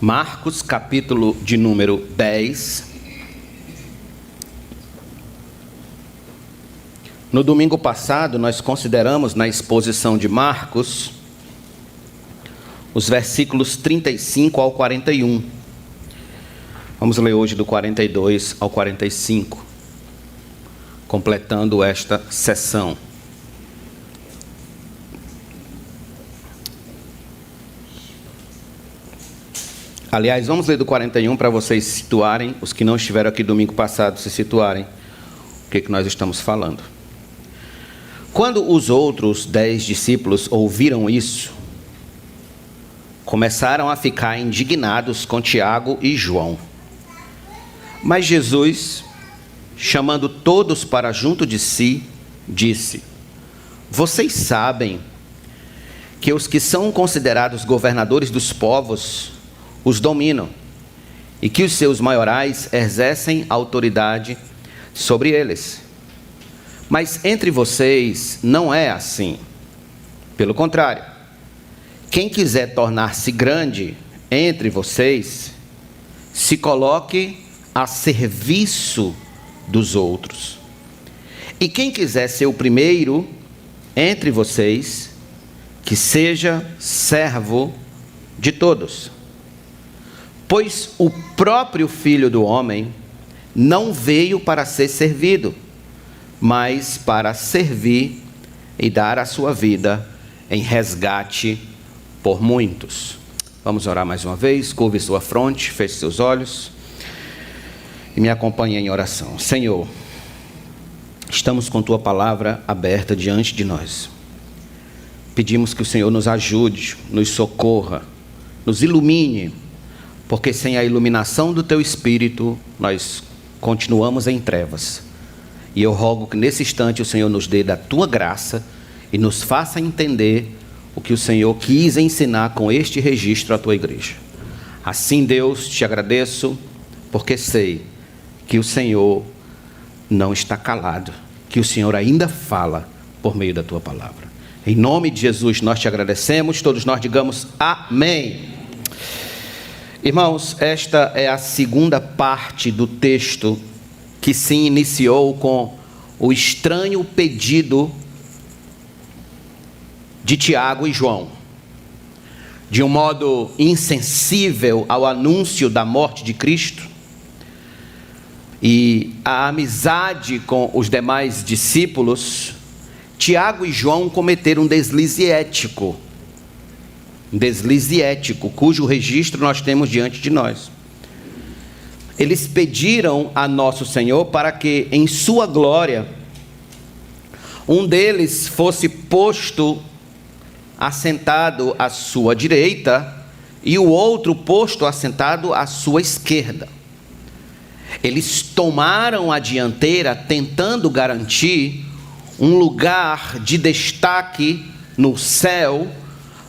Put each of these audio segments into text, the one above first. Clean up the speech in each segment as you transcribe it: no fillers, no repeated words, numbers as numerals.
Marcos, capítulo de número 10. No domingo passado, nós consideramos na exposição de Marcos os versículos 35 ao 41. Vamos ler hoje do 42 ao 45, completando esta sessão. Aliás, vamos ler do 41 para vocês se situarem, os que não estiveram aqui domingo passado se situarem, o que nós estamos falando. Quando os outros 10 discípulos ouviram isso, começaram a ficar indignados com Tiago e João. Mas Jesus, chamando todos para junto de si, disse: Vocês sabem que os que são considerados governadores dos povos os dominam, e que os seus maiorais exercem autoridade sobre eles. Mas entre vocês não é assim. Pelo contrário, quem quiser tornar-se grande entre vocês, se coloque a serviço dos outros. E quem quiser ser o primeiro entre vocês, que seja servo de todos. Pois o próprio Filho do Homem não veio para ser servido, mas para servir e dar a sua vida em resgate por muitos. Vamos orar mais uma vez. Curve sua fronte, feche seus olhos e me acompanhe em oração. Senhor, estamos com Tua palavra aberta diante de nós. Pedimos que o Senhor nos ajude, nos socorra, nos ilumine, porque sem a iluminação do Teu Espírito, nós continuamos em trevas. E eu rogo que nesse instante o Senhor nos dê da Tua graça e nos faça entender o que o Senhor quis ensinar com este registro à Tua igreja. Assim, Deus, te agradeço, porque sei que o Senhor não está calado, que o Senhor ainda fala por meio da Tua palavra. Em nome de Jesus nós te agradecemos, todos nós digamos amém. Irmãos, esta é a segunda parte do texto que se iniciou com o estranho pedido de Tiago e João. De um modo insensível ao anúncio da morte de Cristo e a amizade com os demais discípulos, Tiago e João cometeram um deslize ético, cujo registro nós temos diante de nós. Eles pediram a nosso Senhor para que, em sua glória, um deles fosse posto assentado à sua direita e o outro posto assentado à sua esquerda. Eles tomaram a dianteira tentando garantir um lugar de destaque no céu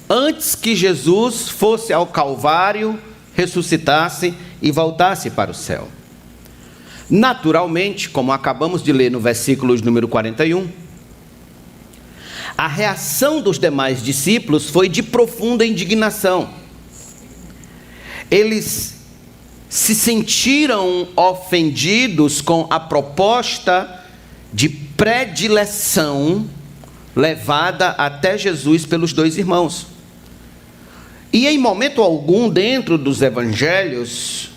antes que Jesus fosse ao Calvário, ressuscitasse e voltasse para o céu. Naturalmente, como acabamos de ler no versículo número 41, a reação dos demais discípulos foi de profunda indignação. Eles se sentiram ofendidos com a proposta de predileção levada até Jesus pelos dois irmãos. E em momento algum dentro dos evangelhos,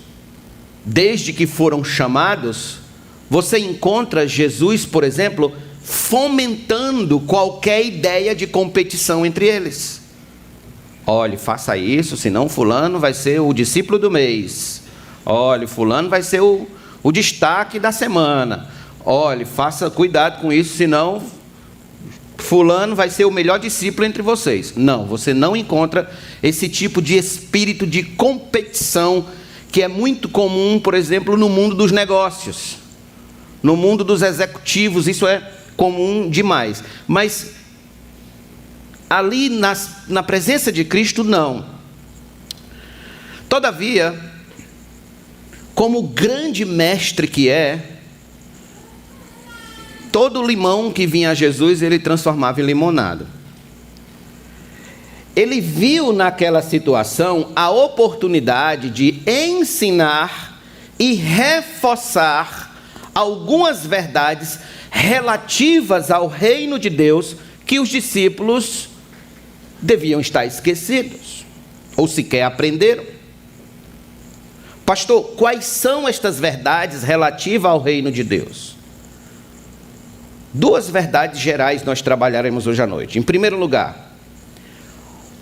desde que foram chamados, você encontra Jesus, por exemplo, fomentando qualquer ideia de competição entre eles. Olhe, faça isso, senão fulano vai ser o discípulo do mês. Olhe, fulano vai ser o destaque da semana. Olhe, faça cuidado com isso, senão fulano vai ser o melhor discípulo entre vocês. Não, você não encontra esse tipo de espírito de competição que é muito comum, por exemplo, no mundo dos negócios. No mundo dos executivos, isso é comum demais. Mas ali na presença de Cristo, não. Todavia, como grande mestre que é, todo limão que vinha a Jesus, ele transformava em limonada. ele viu naquela situação a oportunidade de ensinar e reforçar algumas verdades relativas ao reino de Deus que os discípulos deviam estar esquecidos, ou sequer aprenderam. Pastor, quais são estas verdades relativas ao reino de Deus? Duas verdades gerais nós trabalharemos hoje à noite. Em primeiro lugar,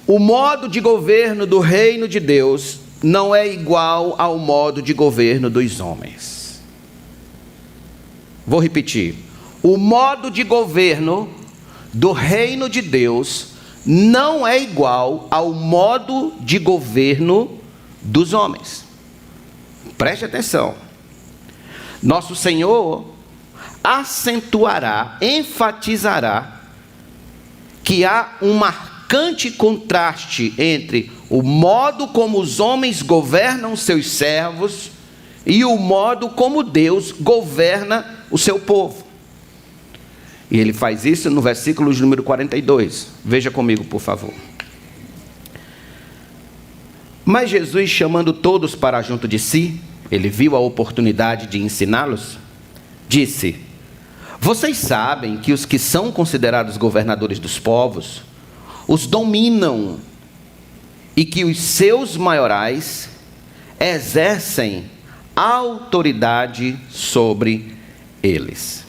o modo de governo do reino de Deus não é igual ao modo de governo dos homens. Vou repetir. O modo de governo do reino de Deus não é igual ao modo de governo dos homens. Preste atenção. Nosso Senhor acentuará, enfatizará que há um marcante contraste entre o modo como os homens governam seus servos e o modo como Deus governa o seu povo. E ele faz isso no versículo de número 42. Veja comigo, por favor. Mas Jesus, chamando todos para junto de si, ele viu a oportunidade de ensiná-los, disse: vocês sabem que os que são considerados governadores dos povos os dominam e que os seus maiorais exercem autoridade sobre eles.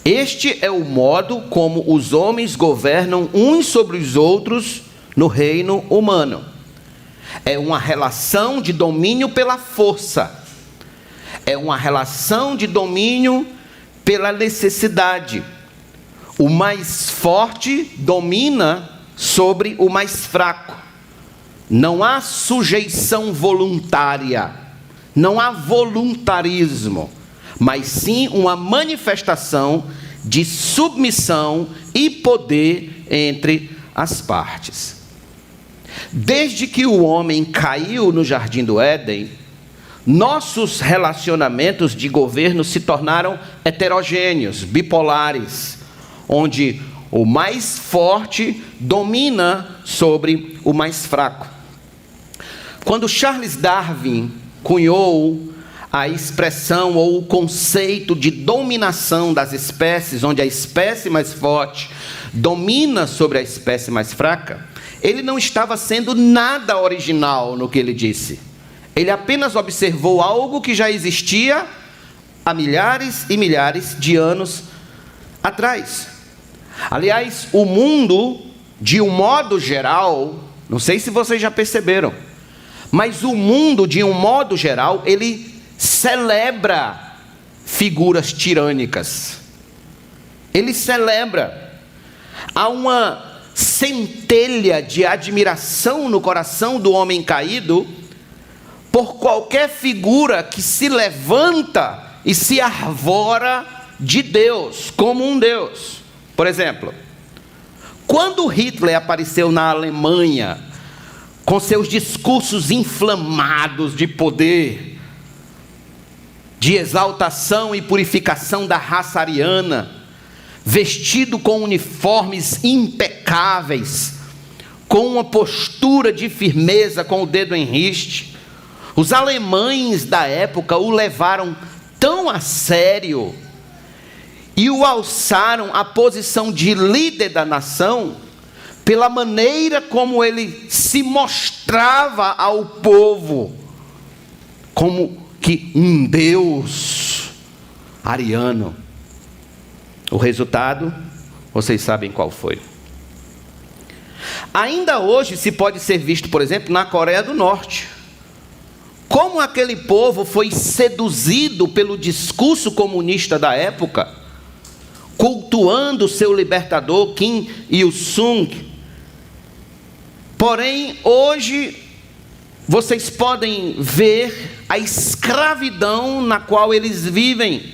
Este é o modo como os homens governam uns sobre os outros no reino humano. É uma relação de domínio pela força. É uma relação de domínio pela necessidade. O mais forte domina sobre o mais fraco. Não há sujeição voluntária. Não há voluntarismo, mas sim uma manifestação de submissão e poder entre as partes. Desde que o homem caiu no jardim do Éden, nossos relacionamentos de governo se tornaram heterogêneos, bipolares, onde o mais forte domina sobre o mais fraco. Quando Charles Darwin cunhou a expressão ou o conceito de dominação das espécies, onde a espécie mais forte domina sobre a espécie mais fraca, ele não estava sendo nada original no que ele disse. Ele apenas observou algo que já existia há milhares e milhares de anos atrás. Aliás, o mundo, de um modo geral, não sei se vocês já perceberam, mas o mundo, de um modo geral, ele celebra figuras tirânicas. Ele celebra. Há uma centelha de admiração no coração do homem caído por qualquer figura que se levanta e se arvora de Deus, como um Deus. Por exemplo, quando Hitler apareceu na Alemanha com seus discursos inflamados de poder, de exaltação e purificação da raça ariana, vestido com uniformes impecáveis, com uma postura de firmeza, com o dedo em riste, os alemães da época o levaram tão a sério e o alçaram à posição de líder da nação, pela maneira como ele se mostrava ao povo, como que um Deus ariano. O resultado, vocês sabem qual foi. Ainda hoje se pode ser visto, por exemplo, na Coreia do Norte, como aquele povo foi seduzido pelo discurso comunista da época, cultuando seu libertador Kim Il-sung. Porém, hoje, vocês podem ver a escravidão na qual eles vivem.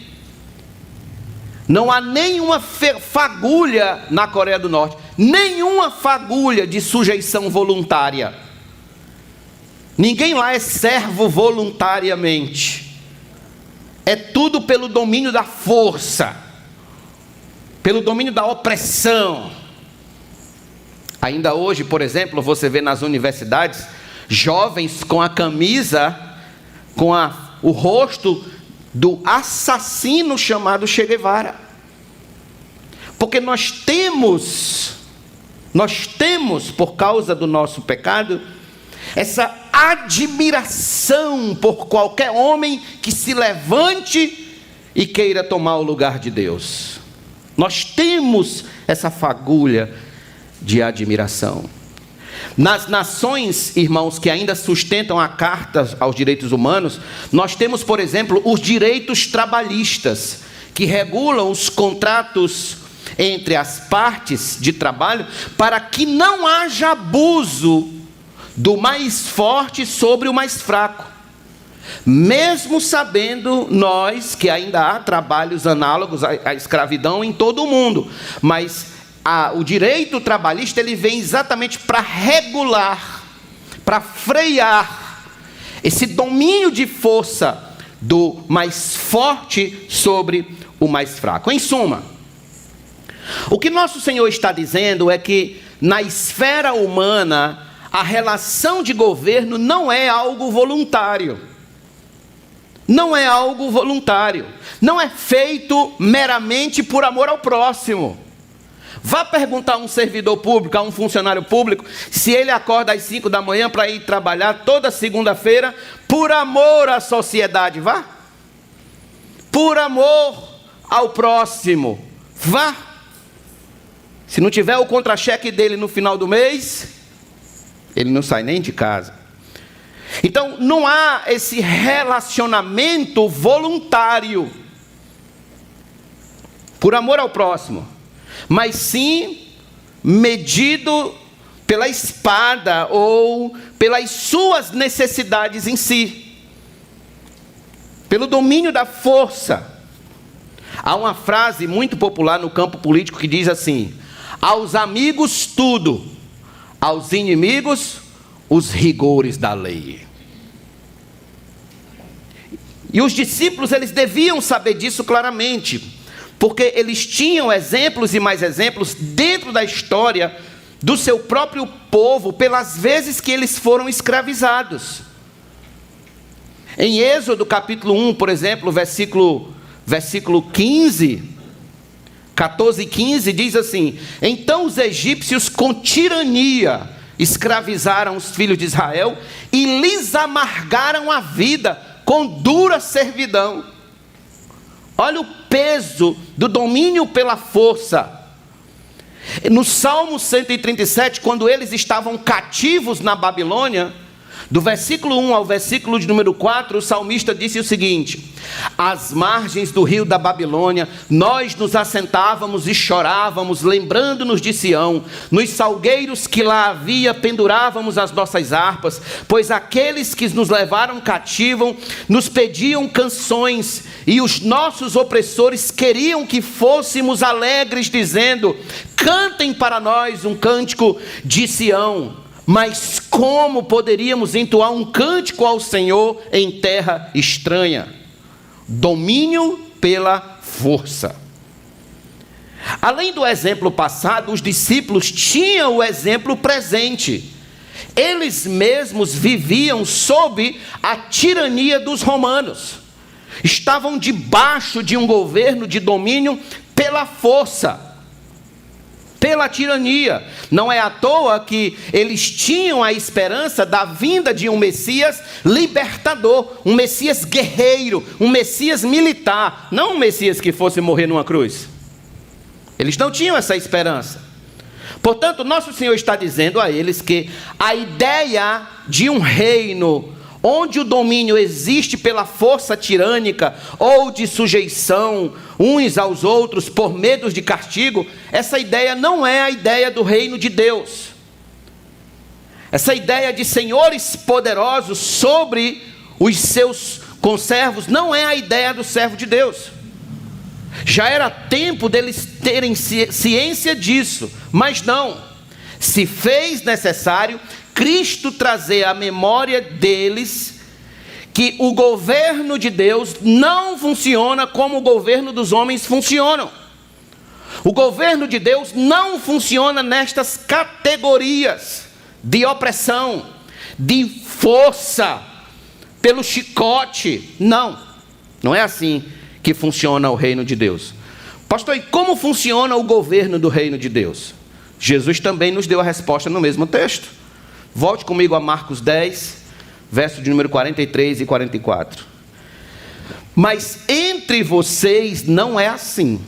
Não há nenhuma fagulha na Coreia do Norte, nenhuma fagulha de sujeição voluntária. Ninguém lá é servo voluntariamente. É tudo pelo domínio da força, pelo domínio da opressão. Ainda hoje, por exemplo, você vê nas universidades jovens com a camisa, com o rosto do assassino chamado Che Guevara. Porque nós temos, por causa do nosso pecado, essa admiração por qualquer homem que se levante e queira tomar o lugar de Deus. Nós temos essa fagulha de admiração. Nas nações, irmãos, que ainda sustentam a Carta aos Direitos Humanos, nós temos, por exemplo, os direitos trabalhistas, que regulam os contratos entre as partes de trabalho, para que não haja abuso do mais forte sobre o mais fraco. Mesmo sabendo nós que ainda há trabalhos análogos à escravidão em todo o mundo, mas o direito trabalhista, ele vem exatamente para regular, para frear esse domínio de força do mais forte sobre o mais fraco. Em suma, o que nosso Senhor está dizendo é que na esfera humana, a relação de governo não é algo voluntário. Não é algo voluntário. Não é feito meramente por amor ao próximo. Vá perguntar a um servidor público, a um funcionário público, se ele acorda às 5 da manhã para ir trabalhar toda segunda-feira por amor à sociedade. Vá. Por amor ao próximo. Vá. Se não tiver o contra-cheque dele no final do mês, ele não sai nem de casa. Então, não há esse relacionamento voluntário por amor ao próximo, mas sim medido pela espada ou pelas suas necessidades em si, pelo domínio da força. Há uma frase muito popular no campo político que diz assim: aos amigos tudo, aos inimigos os rigores da lei. E os discípulos, eles deviam saber disso claramente, porque eles tinham exemplos e mais exemplos dentro da história do seu próprio povo, pelas vezes que eles foram escravizados. Em Êxodo capítulo 1, por exemplo, versículo 15, 14 e 15, diz assim: então os egípcios com tirania escravizaram os filhos de Israel e lhes amargaram a vida com dura servidão. Olha o peso do domínio pela força. No Salmo 137, quando eles estavam cativos na Babilônia, do versículo 1 ao versículo de número 4, o salmista disse o seguinte: às margens do rio da Babilônia, nós nos assentávamos e chorávamos, lembrando-nos de Sião. Nos salgueiros que lá havia, pendurávamos as nossas harpas, pois aqueles que nos levaram cativo nos pediam canções, e os nossos opressores queriam que fôssemos alegres, dizendo: cantem para nós um cântico de Sião. Mas como poderíamos entoar um cântico ao Senhor em terra estranha? Domínio pela força. Além do exemplo passado, os discípulos tinham o exemplo presente. Eles mesmos viviam sob a tirania dos romanos. Estavam debaixo de um governo de domínio pela força, pela tirania. Não é à toa que eles tinham a esperança da vinda de um Messias libertador, um Messias guerreiro, um Messias militar, não um Messias que fosse morrer numa cruz. Eles não tinham essa esperança. Portanto, nosso Senhor está dizendo a eles que a ideia de um reino onde o domínio existe pela força tirânica ou de sujeição uns aos outros por medos de castigo, essa ideia não é a ideia do reino de Deus. Essa ideia de senhores poderosos sobre os seus conservos não é a ideia do servo de Deus. Já era tempo deles terem ciência disso, mas não. Se fez necessário Cristo trazer à memória deles que o governo de Deus não funciona como o governo dos homens funcionam. O governo de Deus não funciona nestas categorias de opressão, de força, pelo chicote. Não, não é assim que funciona o reino de Deus. Pastor, e como funciona o governo do reino de Deus? Jesus também nos deu a resposta no mesmo texto. Volte comigo a Marcos 10, verso de número 43 e 44. Mas entre vocês não é assim.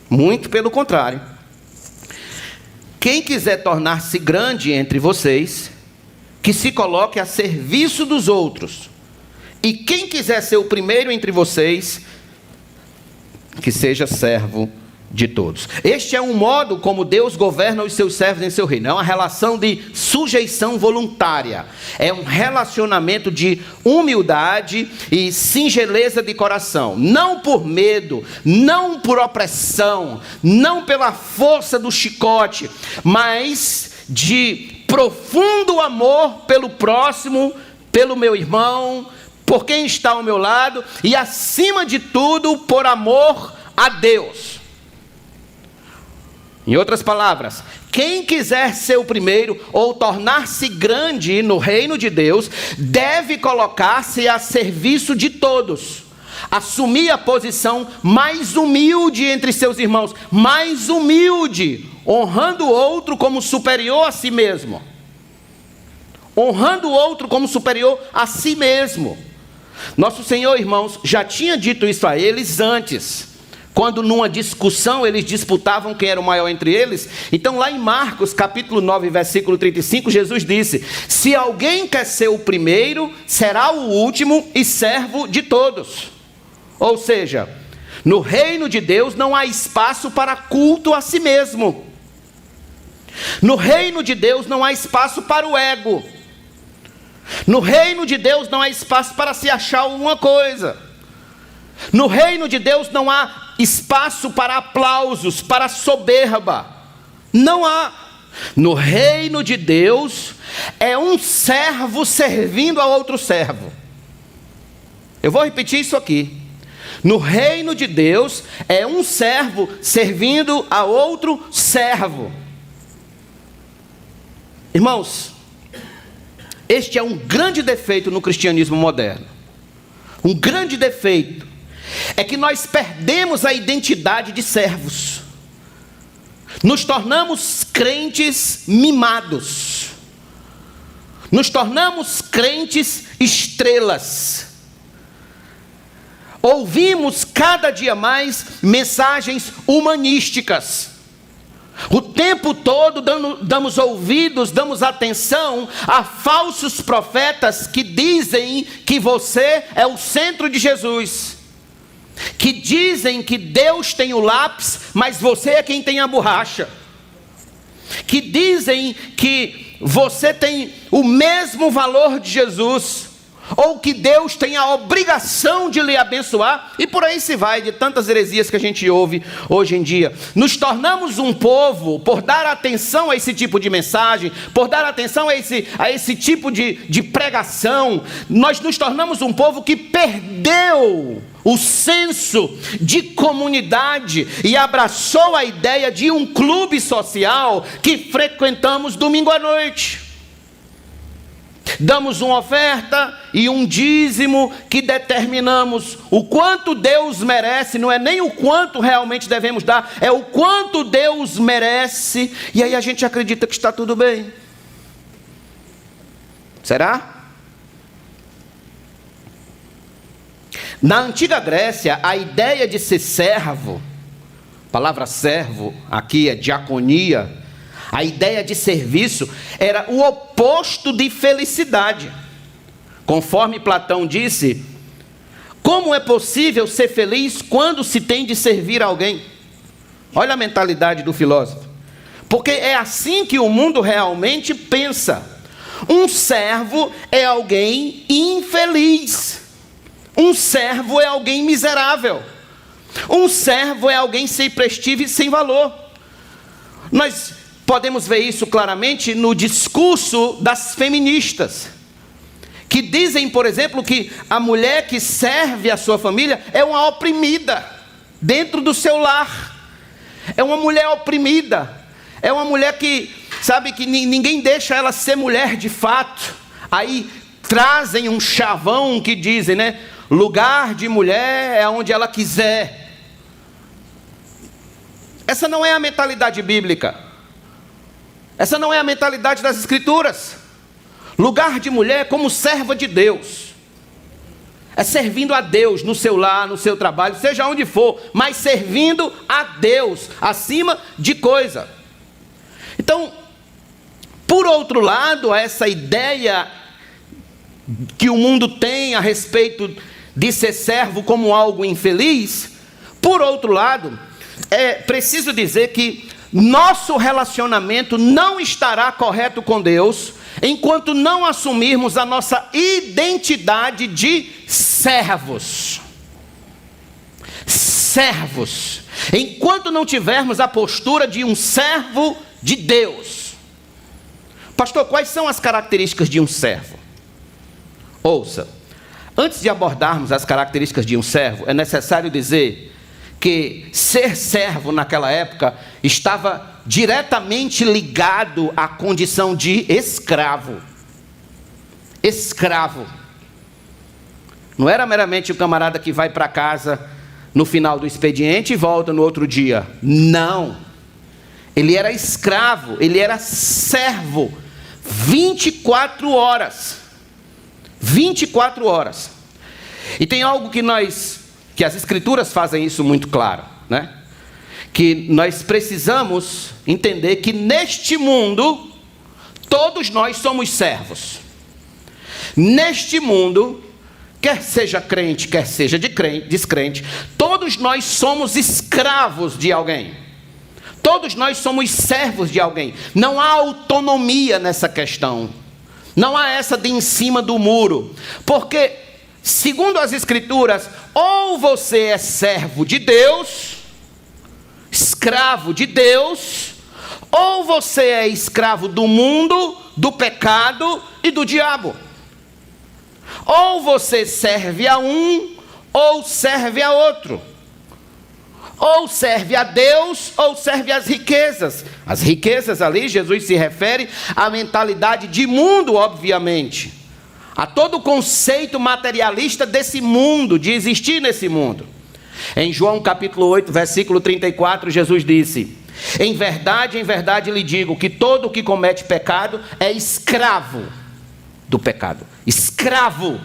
Muito pelo contrário. Quem quiser tornar-se grande entre vocês, que se coloque a serviço dos outros. E quem quiser ser o primeiro entre vocês, que seja servo de todos. Este é um modo como Deus governa os seus servos em seu reino. É uma relação de sujeição voluntária. É um relacionamento de humildade e singeleza de coração. Não por medo, não por opressão, não pela força do chicote, mas de profundo amor pelo próximo, pelo meu irmão, por quem está ao meu lado e, acima de tudo, por amor a Deus. Em outras palavras, quem quiser ser o primeiro ou tornar-se grande no reino de Deus, deve colocar-se a serviço de todos. Assumir a posição mais humilde entre seus irmãos, mais humilde, honrando o outro como superior a si mesmo. Honrando o outro como superior a si mesmo. Nosso Senhor, irmãos, já tinha dito isso a eles antes, quando numa discussão eles disputavam quem era o maior entre eles. Então lá em Marcos capítulo 9, versículo 35, Jesus disse: se alguém quer ser o primeiro, será o último e servo de todos. Ou seja, no reino de Deus não há espaço para culto a si mesmo. No reino de Deus não há espaço para o ego. No reino de Deus não há espaço para se achar alguma coisa. No reino de Deus não há espaço para aplausos, para soberba. Não há. No reino de Deus é um servo servindo a outro servo. Eu vou repetir isso aqui. No reino de Deus é um servo servindo a outro servo. Irmãos, este é um grande defeito no cristianismo moderno. Um grande defeito é que nós perdemos a identidade de servos. Nos tornamos crentes mimados. Nos tornamos crentes estrelas. Ouvimos cada dia mais mensagens humanísticas. O tempo todo damos ouvidos, damos atenção a falsos profetas que dizem que você é o centro de Jesus. Que dizem que Deus tem o lápis, mas você é quem tem a borracha. Que dizem que você tem o mesmo valor de Jesus, ou que Deus tem a obrigação de lhe abençoar, e por aí se vai, de tantas heresias que a gente ouve hoje em dia. Nos tornamos um povo, por dar atenção a esse tipo de mensagem, por dar atenção a esse tipo de pregação, nós nos tornamos um povo que perdeu o senso de comunidade e abraçou a ideia de um clube social que frequentamos domingo à noite. Damos uma oferta e um dízimo que determinamos o quanto Deus merece, não é nem o quanto realmente devemos dar, é o quanto Deus merece, e aí a gente acredita que está tudo bem. Será? Na antiga Grécia, a ideia de ser servo, a palavra servo aqui é diaconia, a ideia de serviço era o oposto de felicidade. Conforme Platão disse, como é possível ser feliz quando se tem de servir alguém? Olha a mentalidade do filósofo. Porque é assim que o mundo realmente pensa. Um servo é alguém infeliz. Um servo é alguém miserável. Um servo é alguém sem prestígio e sem valor. Nós podemos ver isso claramente no discurso das feministas, que dizem, por exemplo, que a mulher que serve a sua família é uma oprimida. dentro do seu lar. É uma mulher oprimida. É uma mulher que, sabe, que ninguém deixa ela ser mulher de fato. Aí trazem um chavão que dizem, né? Lugar de mulher é onde ela quiser. Essa não é a mentalidade bíblica. Essa não é a mentalidade das Escrituras. Lugar de mulher como serva de Deus. É servindo a Deus no seu lar, no seu trabalho, seja onde for, mas servindo a Deus acima de coisa. Então, por outro lado, essa ideia que o mundo tem a respeito de ser servo como algo infeliz, por outro lado, é preciso dizer que nosso relacionamento não estará correto com Deus enquanto não assumirmos a nossa identidade de servos. Servos. Enquanto não tivermos a postura de um servo de Deus. Pastor, quais são as características de um servo? Ouça, antes de abordarmos as características de um servo, é necessário dizer que ser servo naquela época estava diretamente ligado à condição de escravo. Escravo. Não era meramente o camarada que vai para casa no final do expediente e volta no outro dia. Não. Ele era escravo, ele era servo. 24 horas. 24 horas. E tem algo que as Escrituras fazem isso muito claro, né? Que nós precisamos entender que neste mundo, todos nós somos servos. Neste mundo, quer seja crente, quer seja descrente, todos nós somos escravos de alguém. Todos nós somos servos de alguém. Não há autonomia nessa questão. Não há essa de em cima do muro. Porque, segundo as Escrituras, ou você é servo de Deus, escravo de Deus, ou você é escravo do mundo, do pecado e do diabo. Ou você serve a um, ou serve a outro. Ou serve a Deus, ou serve às riquezas. As riquezas ali, Jesus se refere à mentalidade de mundo, obviamente. A todo o conceito materialista desse mundo, de existir nesse mundo. Em João capítulo 8, versículo 34, Jesus disse: em verdade lhe digo que todo o que comete pecado é escravo do pecado. Escravo.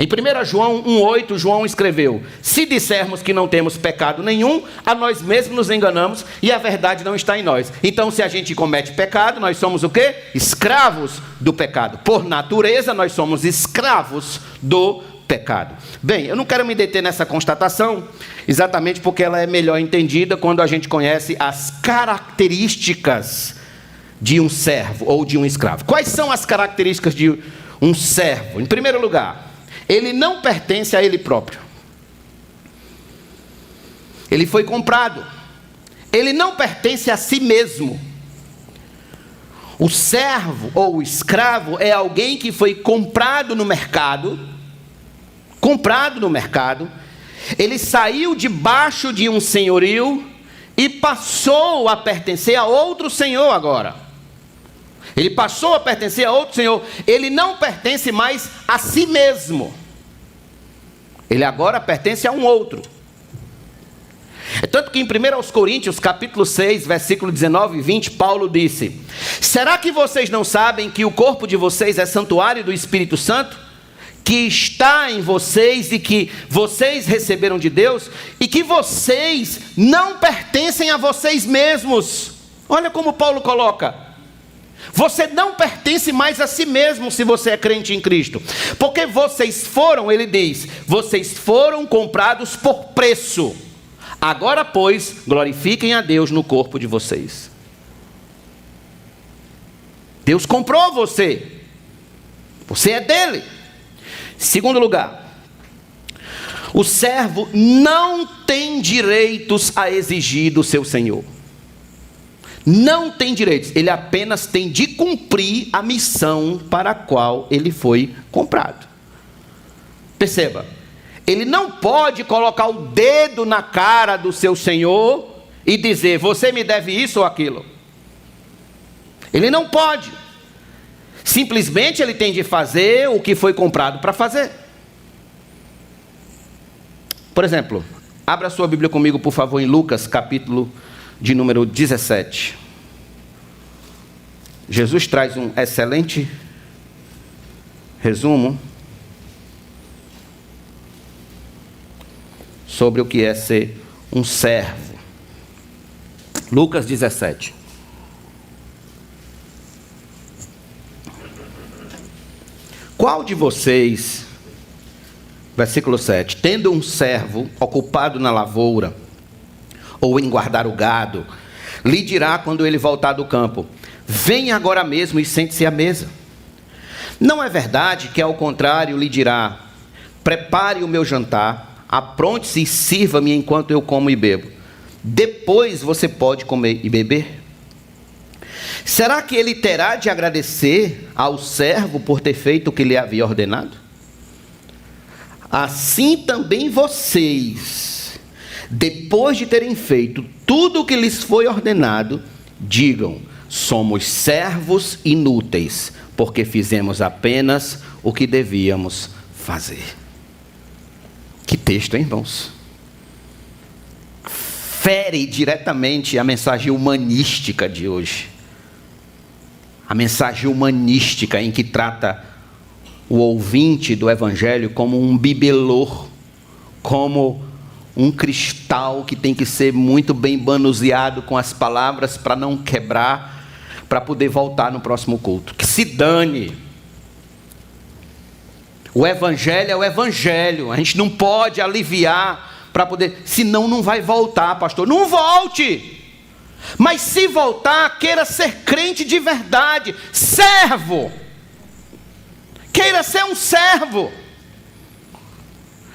Em 1 João 1,8, João escreveu: se dissermos que não temos pecado nenhum, a nós mesmos nos enganamos e a verdade não está em nós. Então, se a gente comete pecado, nós somos o quê? Escravos do pecado. Por natureza, nós somos escravos do pecado. Bem, eu não quero me deter nessa constatação, exatamente porque ela é melhor entendida quando a gente conhece as características de um servo ou de um escravo. Quais são as características de um servo? Em primeiro lugar, ele não pertence a ele próprio. Ele foi comprado. Ele não pertence a si mesmo. O servo ou o escravo é alguém que foi comprado no mercado. Comprado no mercado. Ele saiu debaixo de um senhorio e passou a pertencer a outro senhor agora. Ele passou a pertencer a outro senhor. Ele não pertence mais a si mesmo. Ele agora pertence a um outro. É tanto que em 1 Coríntios, capítulo 6, versículo 19 e 20, Paulo disse: será que vocês não sabem que o corpo de vocês é santuário do Espírito Santo, que está em vocês e que vocês receberam de Deus, e que vocês não pertencem a vocês mesmos? Olha como Paulo coloca. Você não pertence mais a si mesmo se você é crente em Cristo. Porque vocês foram, ele diz, vocês foram comprados por preço. Agora, pois, glorifiquem a Deus no corpo de vocês. Deus comprou você. Você é dele. Segundo lugar, o servo não tem direitos a exigir do seu senhor. Não tem direitos, ele apenas tem de cumprir a missão para a qual ele foi comprado. Perceba, Ele não pode colocar o dedo na cara do seu senhor e dizer: você me deve isso ou aquilo. Ele não pode. Simplesmente ele tem de fazer o que foi comprado para fazer. Por exemplo, abra sua Bíblia comigo, por favor, em Lucas, capítulo de número 17. Jesus traz um excelente resumo sobre o que é ser um servo. Lucas 17. Qual de vocês, versículo 7, tendo um servo ocupado na lavoura, ou em guardar o gado, lhe dirá quando ele voltar do campo: venha agora mesmo e sente-se à mesa? Não é verdade que, ao contrário, lhe dirá: prepare o meu jantar, apronte-se e sirva-me enquanto eu como e bebo. Depois você pode comer e beber? Será que ele terá de agradecer ao servo por ter feito o que lhe havia ordenado? Assim também vocês, depois de terem feito tudo o que lhes foi ordenado, digam: somos servos inúteis, porque fizemos apenas o que devíamos fazer. Que texto, hein, irmãos? Fere diretamente a mensagem humanística de hoje. A mensagem humanística em que trata o ouvinte do Evangelho como um bibelô, como um cristal que tem que ser muito bem manuseado com as palavras para não quebrar, para poder voltar no próximo culto. Que se dane. O Evangelho é o Evangelho. A gente não pode aliviar para poder, senão não vai voltar, pastor. Não volte. Mas se voltar, queira ser crente de verdade, servo. Queira ser um servo.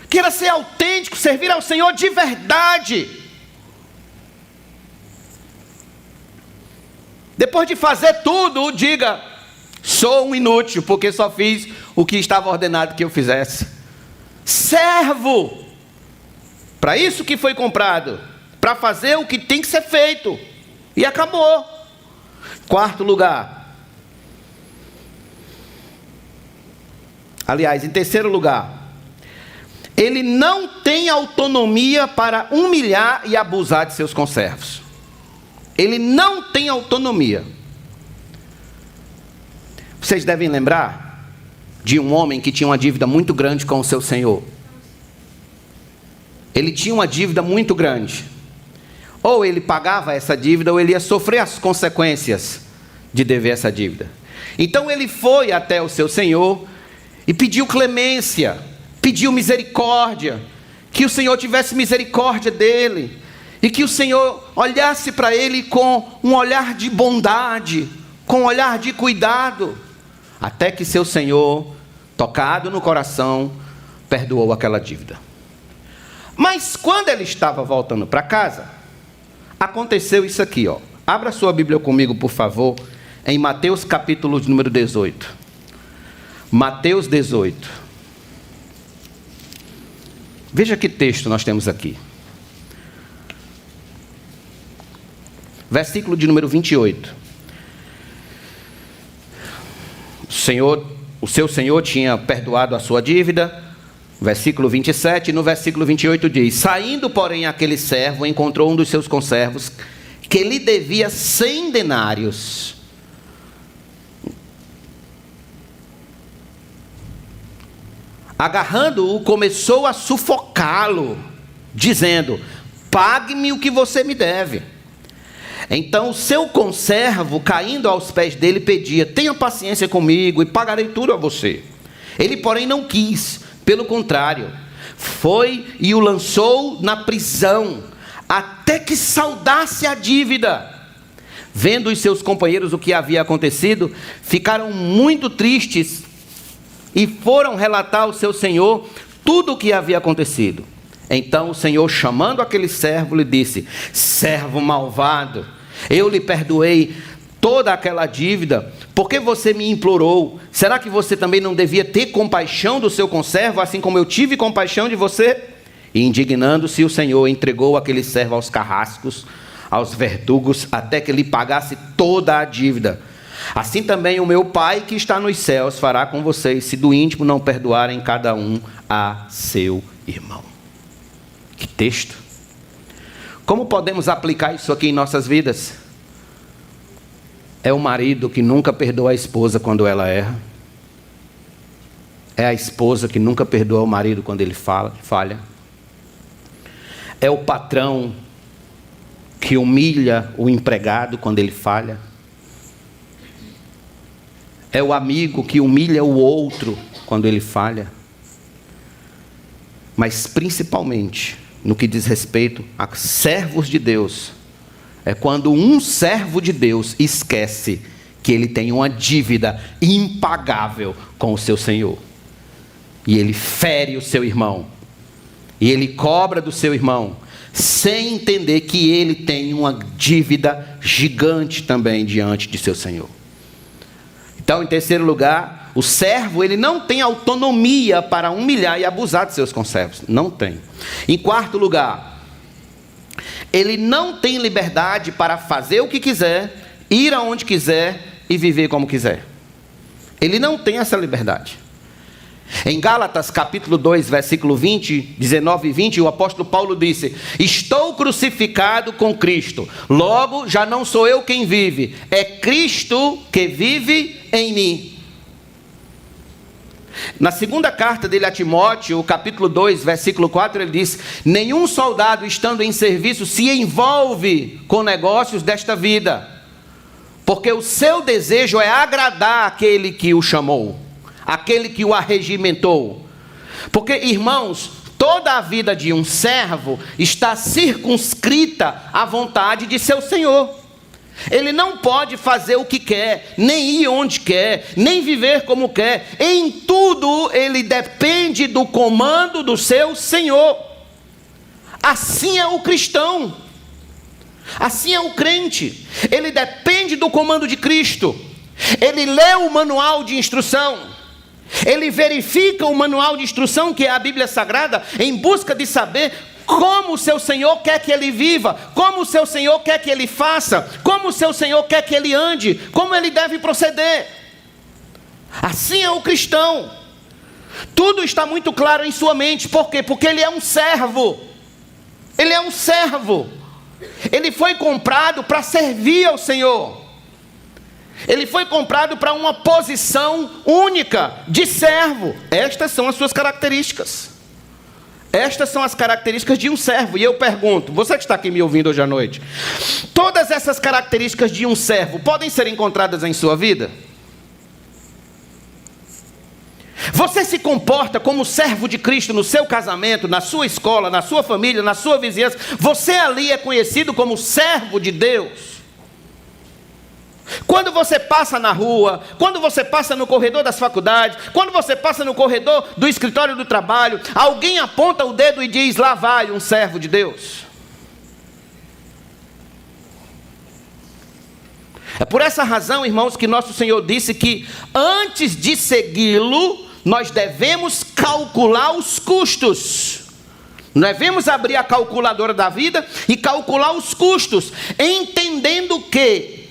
Queira ser autêntico, servir ao Senhor de verdade. Depois de fazer tudo, diga: sou um inútil, porque só fiz o que estava ordenado que eu fizesse. Servo. Para isso que foi comprado, para fazer o que tem que ser feito. E acabou. Quarto lugar. Aliás, em terceiro lugar, ele não tem autonomia para humilhar e abusar de seus conservos. Ele não tem autonomia. Vocês devem lembrar de um homem que tinha uma dívida muito grande com o seu senhor. Ele tinha uma dívida muito grande. Ou ele pagava essa dívida, ou ele ia sofrer as consequências de dever essa dívida. Então ele foi até o seu senhor e pediu clemência, pediu misericórdia, que o Senhor tivesse misericórdia dele, e que o Senhor olhasse para ele com um olhar de bondade, com um olhar de cuidado, até que seu senhor, tocado no coração, perdoou aquela dívida. Mas quando ele estava voltando para casa, aconteceu isso aqui, ó. Abra sua Bíblia comigo, por favor, em Mateus capítulo de número 18. Mateus 18. Veja que texto nós temos aqui. Versículo de número 28. O seu senhor tinha perdoado a sua dívida. Versículo 27, no versículo 28 diz: saindo, porém, aquele servo encontrou um dos seus conservos que lhe devia 100 denários. Agarrando-o, começou a sufocá-lo, dizendo: pague-me o que você me deve. Então o seu conservo, caindo aos pés dele, pedia: tenha paciência comigo e pagarei tudo a você. Ele, porém, não quis. Pelo contrário, foi e o lançou na prisão, até que saldasse a dívida. Vendo os seus companheiros o que havia acontecido, ficaram muito tristes e foram relatar ao seu senhor tudo o que havia acontecido. Então o senhor, chamando aquele servo, lhe disse: servo malvado, eu lhe perdoei toda aquela dívida? Por que você me implorou? Será que você também não devia ter compaixão do seu conservo, assim como eu tive compaixão de você? E indignando-se, o Senhor entregou aquele servo aos carrascos, aos verdugos, até que lhe pagasse toda a dívida. Assim também o meu Pai que está nos céus fará com vocês, se do íntimo não perdoarem cada um a seu irmão. Que texto! Como podemos aplicar isso aqui em nossas vidas? É o marido que nunca perdoa a esposa quando ela erra. É a esposa que nunca perdoa o marido quando ele falha. É o patrão que humilha o empregado quando ele falha. É o amigo que humilha o outro quando ele falha. Mas principalmente, no que diz respeito a servos de Deus, é quando um servo de Deus esquece que ele tem uma dívida impagável com o seu Senhor. E ele fere o seu irmão. E ele cobra do seu irmão, sem entender que ele tem uma dívida gigante também diante de seu Senhor. Então, em terceiro lugar, o servo, ele não tem autonomia para humilhar e abusar de seus conservos. Não tem. Em quarto lugar, ele não tem liberdade para fazer o que quiser, ir aonde quiser e viver como quiser. Ele não tem essa liberdade. Em Gálatas capítulo 2, versículo 19 e 20, o apóstolo Paulo disse: estou crucificado com Cristo, logo já não sou eu quem vive, é Cristo que vive em mim. Na segunda carta dele a Timóteo, o capítulo 2, versículo 4, ele diz: nenhum soldado estando em serviço se envolve com negócios desta vida, porque o seu desejo é agradar aquele que o chamou, aquele que o arregimentou. Porque, irmãos, toda a vida de um servo está circunscrita à vontade de seu Senhor. Ele não pode fazer o que quer, nem ir onde quer, nem viver como quer. Em tudo ele depende do comando do seu Senhor. Assim é o cristão, assim é o crente. Ele depende do comando de Cristo. Ele lê o manual de instrução, ele verifica o manual de instrução, que é a Bíblia Sagrada, em busca de saber como o seu Senhor quer que ele viva, como o seu Senhor quer que ele faça, como o seu Senhor quer que ele ande, como ele deve proceder. Assim é o cristão. Tudo está muito claro em sua mente. Por quê? Porque ele é um servo. Ele é um servo. Ele foi comprado para servir ao Senhor. Ele foi comprado para uma posição única de servo. Estas são as suas características. Estas são as características de um servo. E eu pergunto, você que está aqui me ouvindo hoje à noite, todas essas características de um servo podem ser encontradas em sua vida? Você se comporta como servo de Cristo no seu casamento, na sua escola, na sua família, na sua vizinhança? Você ali é conhecido como servo de Deus? Quando você passa na rua, quando você passa no corredor das faculdades, quando você passa no corredor do escritório do trabalho, alguém aponta o dedo e diz: lá vai um servo de Deus. É por essa razão, irmãos, que nosso Senhor disse que antes de segui-lo, nós devemos calcular os custos. Nós devemos abrir a calculadora da vida e calcular os custos, entendendo que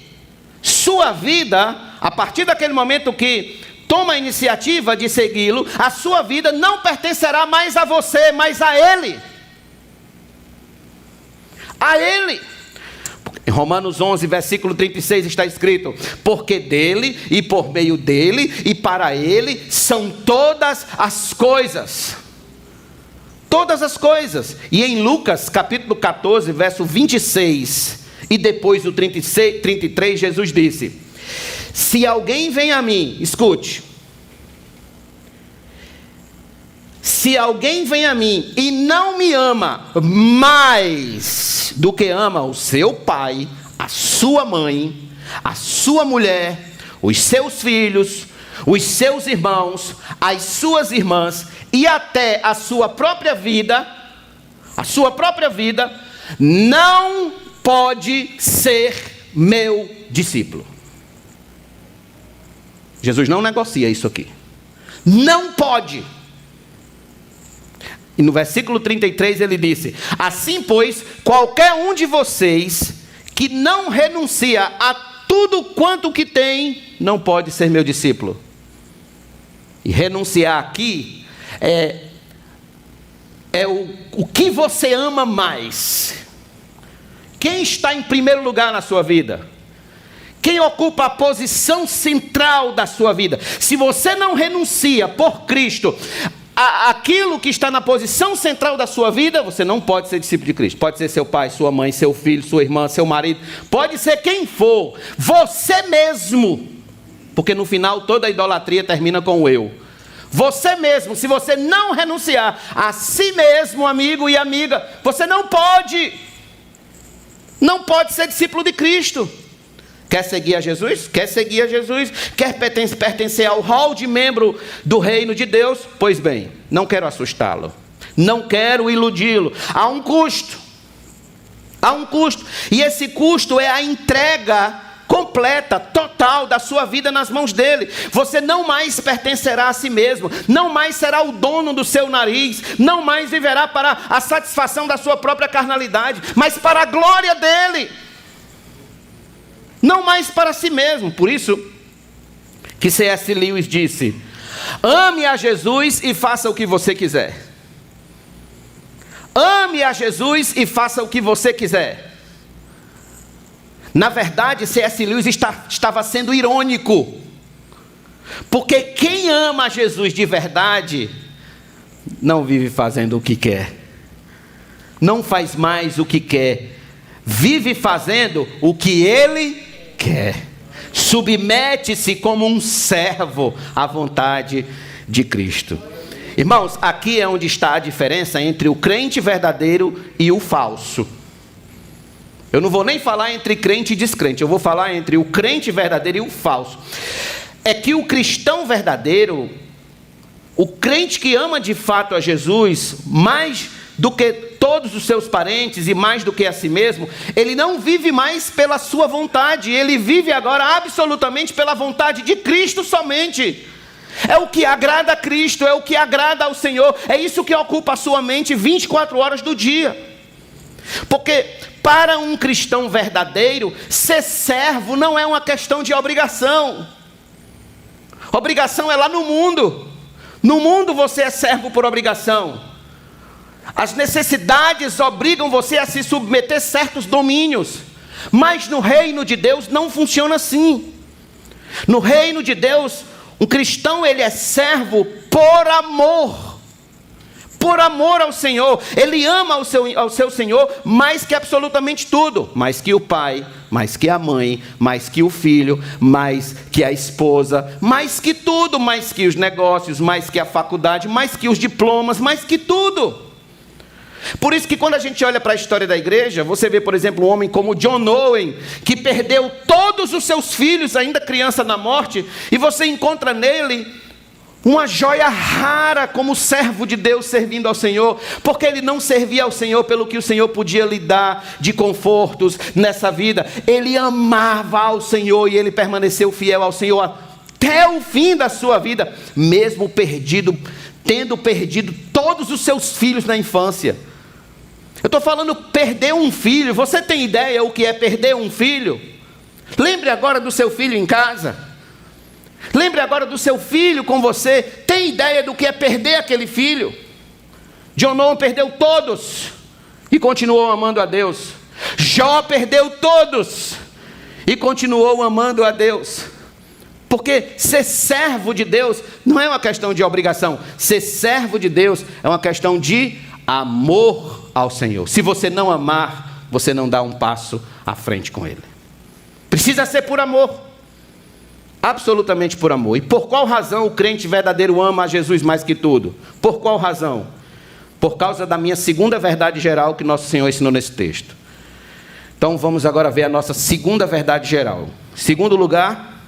sua vida, a partir daquele momento que toma a iniciativa de segui-lo, a sua vida não pertencerá mais a você, mas a Ele. A Ele. Em Romanos 11, versículo 36 está escrito: porque dele e por meio dele e para ele são todas as coisas. Todas as coisas. E em Lucas capítulo 14, verso 26 e depois o 33, Jesus disse: se alguém vem a mim, escute, se alguém vem a mim e não me ama mais do que ama o seu pai, a sua mãe, a sua mulher, os seus filhos, os seus irmãos, as suas irmãs e até a sua própria vida, não pode ser meu discípulo. Jesus não negocia isso aqui. Não pode. E no versículo 33 ele disse: assim, pois, qualquer um de vocês que não renuncia a tudo quanto que tem, não pode ser meu discípulo. E renunciar aqui é o que você ama mais. Quem está em primeiro lugar na sua vida? Quem ocupa a posição central da sua vida? Se você não renuncia por Cristo aquilo que está na posição central da sua vida, você não pode ser discípulo de Cristo. Pode ser seu pai, sua mãe, seu filho, sua irmã, seu marido. Pode ser quem for. Você mesmo. Porque no final toda a idolatria termina com o eu. Você mesmo, se você não renunciar a si mesmo, amigo e amiga, você não pode ser discípulo de Cristo. Quer seguir a Jesus? Quer seguir a Jesus? Quer pertencer ao hall de membro do reino de Deus? Pois bem, não quero assustá-lo, não quero iludi-lo. Há um custo. Há um custo. E esse custo é a entrega completa, total da sua vida nas mãos dele. Você não mais pertencerá a si mesmo, não mais será o dono do seu nariz, não mais viverá para a satisfação da sua própria carnalidade, mas para a glória dele. Não mais para si mesmo. Por isso que C.S. Lewis disse: ame a Jesus e faça o que você quiser. Ame a Jesus e faça o que você quiser. Na verdade, C.S. Lewis estava sendo irônico, porque quem ama a Jesus de verdade não vive fazendo o que quer, não faz mais o que quer, vive fazendo o que ele quer, submete-se como um servo à vontade de Cristo. Irmãos, aqui é onde está a diferença entre o crente verdadeiro e o falso. Eu não vou nem falar entre crente e descrente, eu vou falar entre o crente verdadeiro e o falso. É que o cristão verdadeiro, o crente que ama de fato a Jesus, mais do que todos os seus parentes e mais do que a si mesmo, ele não vive mais pela sua vontade, ele vive agora absolutamente pela vontade de Cristo somente. É o que agrada a Cristo, é o que agrada ao Senhor, é isso que ocupa a sua mente 24 horas do dia. Porque para um cristão verdadeiro, ser servo não é uma questão de obrigação. Obrigação é lá no mundo. No mundo você é servo por obrigação. As necessidades obrigam você a se submeter a certos domínios. Mas no reino de Deus não funciona assim. No reino de Deus, um cristão ele é servo por amor. Por amor ao Senhor. Ele ama ao seu Senhor mais que absolutamente tudo. Mais que o pai, mais que a mãe, mais que o filho, mais que a esposa, mais que tudo, mais que os negócios, mais que a faculdade, mais que os diplomas, mais que tudo. Por isso que quando a gente olha para a história da igreja, você vê, por exemplo, um homem como John Owen, que perdeu todos os seus filhos, ainda criança, na morte, e você encontra nele uma joia rara como servo de Deus servindo ao Senhor, porque ele não servia ao Senhor pelo que o Senhor podia lhe dar de confortos nessa vida. Ele amava ao Senhor e ele permaneceu fiel ao Senhor até o fim da sua vida, mesmo tendo perdido todos os seus filhos na infância. Eu estou falando perder um filho. Você tem ideia o que é perder um filho? Lembre agora do seu filho em casa. Lembre agora do seu filho com você. Tem ideia do que é perder aquele filho? John Owen perdeu todos e continuou amando a Deus. Jó perdeu todos e continuou amando a Deus. Porque ser servo de Deus não é uma questão de obrigação. Ser servo de Deus é uma questão de amor ao Senhor. Se você não amar, você não dá um passo à frente com Ele. Precisa ser por amor. Absolutamente por amor. E por qual razão o crente verdadeiro ama a Jesus mais que tudo? Por qual razão? Por causa da minha segunda verdade geral que nosso Senhor ensinou nesse texto. Então vamos agora ver a nossa segunda verdade geral. Segundo lugar,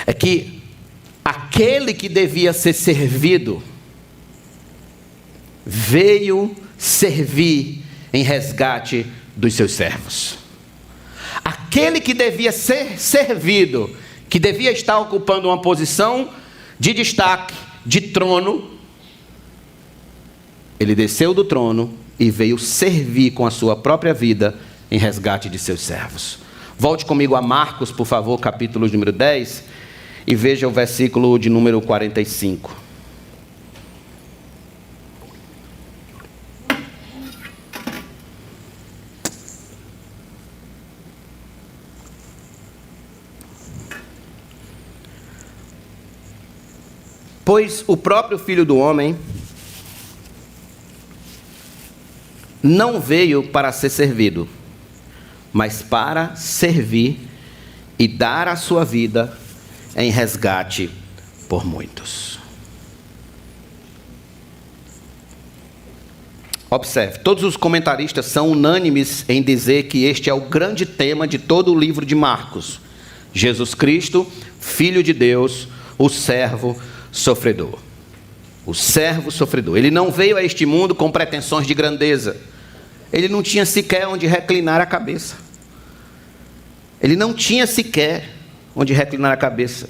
é que aquele que devia ser servido veio servir em resgate dos seus servos. Aquele que devia ser servido que devia estar ocupando uma posição de destaque, de trono, ele desceu do trono e veio servir com a sua própria vida em resgate de seus servos. Volte comigo a Marcos, por favor, capítulo número 10, e veja o versículo de número 45. Pois o próprio Filho do Homem não veio para ser servido, mas para servir e dar a sua vida em resgate por muitos. Observe, todos os comentaristas são unânimes em dizer que este é o grande tema de todo o livro de Marcos. Jesus Cristo, Filho de Deus, o servo sofredor. O servo sofredor. Ele não veio a este mundo com pretensões de grandeza. Ele não tinha sequer onde reclinar a cabeça. Ele não tinha sequer onde reclinar a cabeça.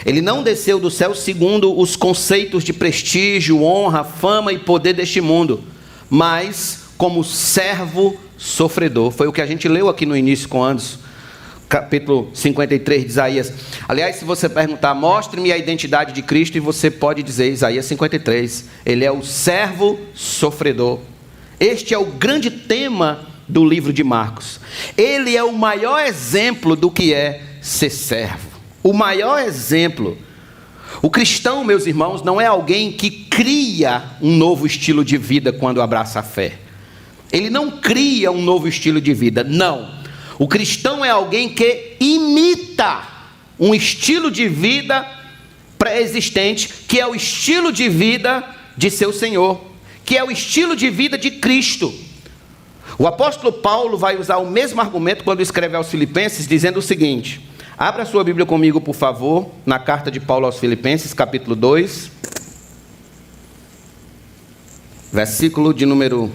Ele não desceu do céu segundo os conceitos de prestígio, honra, fama e poder deste mundo, mas como servo sofredor. Foi o que a gente leu aqui no início com Anderson, capítulo 53 de Isaías. Aliás, se você perguntar, mostre-me a identidade de Cristo, e você pode dizer Isaías 53. Ele é o servo sofredor. Este é o grande tema do livro de Marcos. Ele é o maior exemplo do que é ser servo. O maior exemplo. O cristão, meus irmãos, não é alguém que cria um novo estilo de vida quando abraça a fé. Ele não cria um novo estilo de vida, não. O cristão é alguém que imita um estilo de vida pré-existente, que é o estilo de vida de seu Senhor, que é o estilo de vida de Cristo. O apóstolo Paulo vai usar o mesmo argumento quando escreve aos Filipenses, dizendo o seguinte: abra sua Bíblia comigo, por favor, na carta de Paulo aos Filipenses, capítulo 2, versículo de número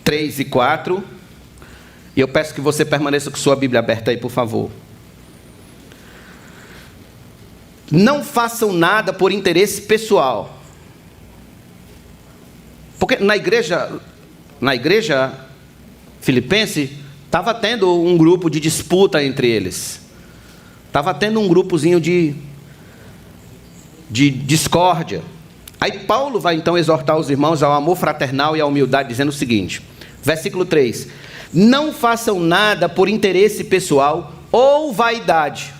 3 e 4, e eu peço que você permaneça com sua Bíblia aberta aí, por favor. Não façam nada por interesse pessoal. Porque na igreja filipense, estava tendo um grupo de disputa entre eles. Estava tendo um grupozinho de discórdia. Aí Paulo vai então exortar os irmãos ao amor fraternal e à humildade, dizendo o seguinte, versículo 3: não façam nada por interesse pessoal ou vaidade.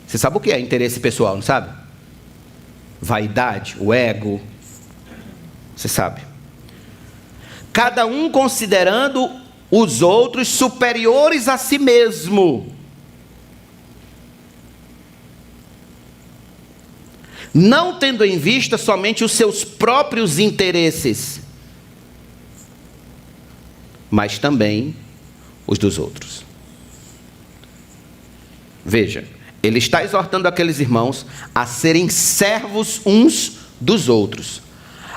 Você sabe o que é interesse pessoal, não sabe? Vaidade, o ego, você sabe. Cada um considerando os outros superiores a si mesmo. Não tendo em vista somente os seus próprios interesses, mas também os dos outros. Veja, ele está exortando aqueles irmãos a serem servos uns dos outros,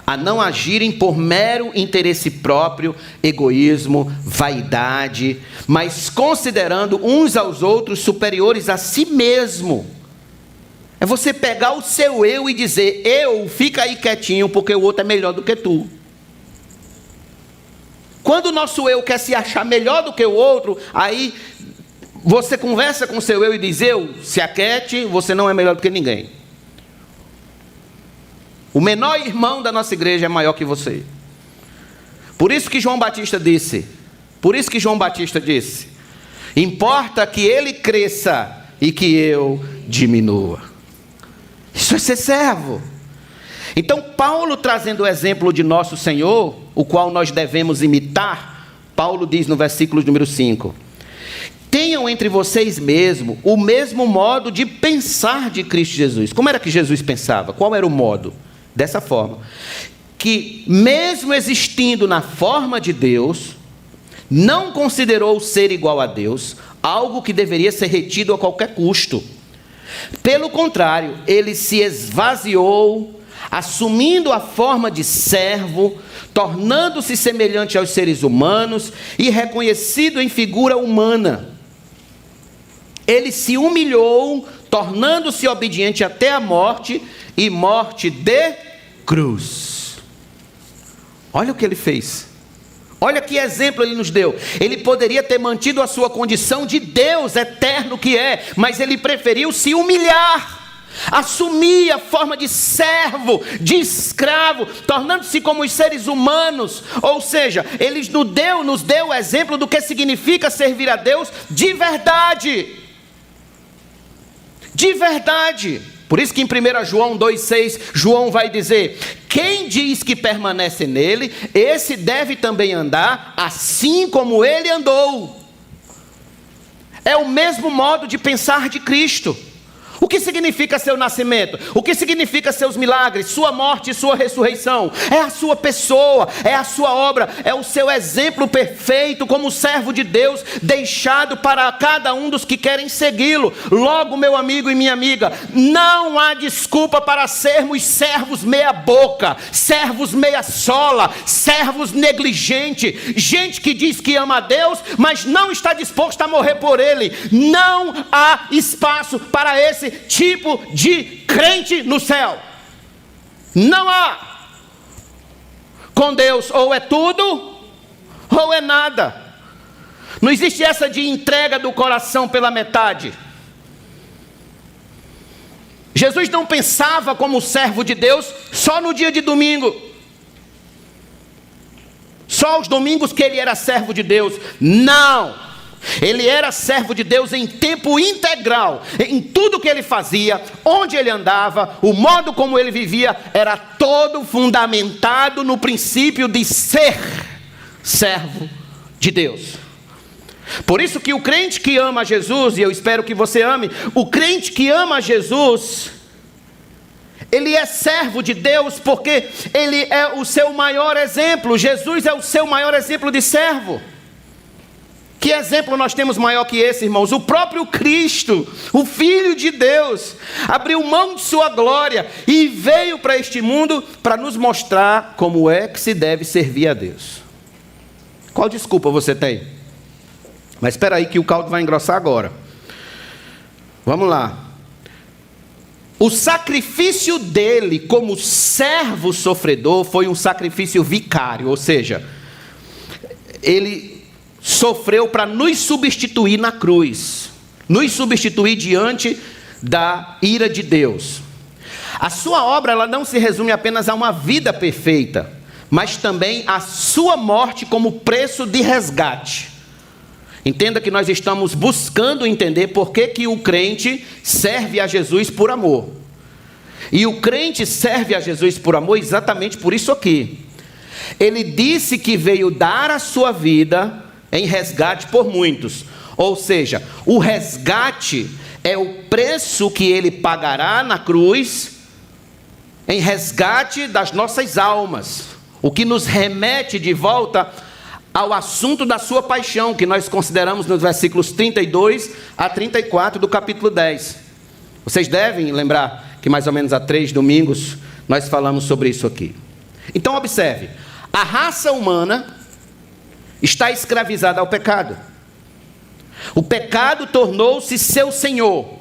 a não agirem por mero interesse próprio, egoísmo, vaidade, mas considerando uns aos outros superiores a si mesmo. É você pegar o seu eu e dizer, eu, fica aí quietinho, porque o outro é melhor do que tu. Quando o nosso eu quer se achar melhor do que o outro, aí você conversa com o seu eu e diz, eu, se aquiete, você não é melhor do que ninguém. O menor irmão da nossa igreja é maior que você. Por isso que João Batista disse, importa que ele cresça e que eu diminua. Isso é ser servo. Então Paulo, trazendo o exemplo de nosso Senhor, o qual nós devemos imitar, Paulo diz no versículo número 5, tenham entre vocês mesmo o mesmo modo de pensar de Cristo Jesus. Como era que Jesus pensava? Qual era o modo? Dessa forma, que mesmo existindo na forma de Deus, não considerou ser igual a Deus algo que deveria ser retido a qualquer custo. Pelo contrário, ele se esvaziou, assumindo a forma de servo, tornando-se semelhante aos seres humanos e reconhecido em figura humana. ele se humilhou, tornando-se obediente até a morte, e morte de cruz. Olha o que ele fez. Olha que exemplo ele nos deu. Ele poderia ter mantido a sua condição de Deus eterno que é, mas ele preferiu se humilhar, assumir a forma de servo, de escravo, tornando-se como os seres humanos. Ou seja, ele nos deu o exemplo do que significa servir a Deus de verdade. De verdade. Por isso que em 1 João 2,6, João vai dizer: quem diz que permanece nele, esse deve também andar assim como ele andou. É o mesmo modo de pensar de Cristo. O que significa seu nascimento? O que significa seus milagres, sua morte e sua ressurreição? É a sua pessoa, é a sua obra, é o seu exemplo perfeito como servo de Deus, deixado para cada um dos que querem segui-lo. Logo, meu amigo e minha amiga, não há desculpa para sermos servos meia boca, servos meia sola, servos negligentes, gente que diz que ama a Deus, mas não está disposta a morrer por Ele. Não há espaço para esse tipo de crente no céu. Não há. Com Deus ou é tudo ou é nada. Não existe essa de entrega do coração pela metade. Jesus não pensava como servo de Deus só no dia de domingo, só os domingos que ele era servo de Deus. Não. Ele era servo de Deus em tempo integral, em tudo que ele fazia, onde ele andava, o modo como ele vivia, era todo fundamentado no princípio de ser servo de Deus. Por isso que o crente que ama Jesus, e eu espero que você ame, o crente que ama Jesus, ele é servo de Deus porque ele é o seu maior exemplo. Jesus é o seu maior exemplo de servo. Que exemplo nós temos maior que esse, irmãos? O próprio Cristo, o Filho de Deus, abriu mão de sua glória e veio para este mundo para nos mostrar como é que se deve servir a Deus. Qual desculpa você tem? Mas espera aí que o caldo vai engrossar agora. Vamos lá. O sacrifício dele como servo sofredor foi um sacrifício vicário, ou seja, ele sofreu para nos substituir na cruz, nos substituir diante da ira de Deus. A sua obra, ela não se resume apenas a uma vida perfeita, mas também a sua morte como preço de resgate. Entenda que nós estamos buscando entender por que o crente serve a Jesus por amor. E o crente serve a Jesus por amor exatamente por isso aqui. Ele disse que veio dar a sua vida em resgate por muitos. Ou seja, o resgate é o preço que ele pagará na cruz em resgate das nossas almas. O que nos remete de volta ao assunto da sua paixão, que nós consideramos nos versículos 32 a 34 do capítulo 10. Vocês devem lembrar que mais ou menos há 3 domingos nós falamos sobre isso aqui. Então observe, a raça humana está escravizada ao pecado. O pecado tornou-se seu senhor.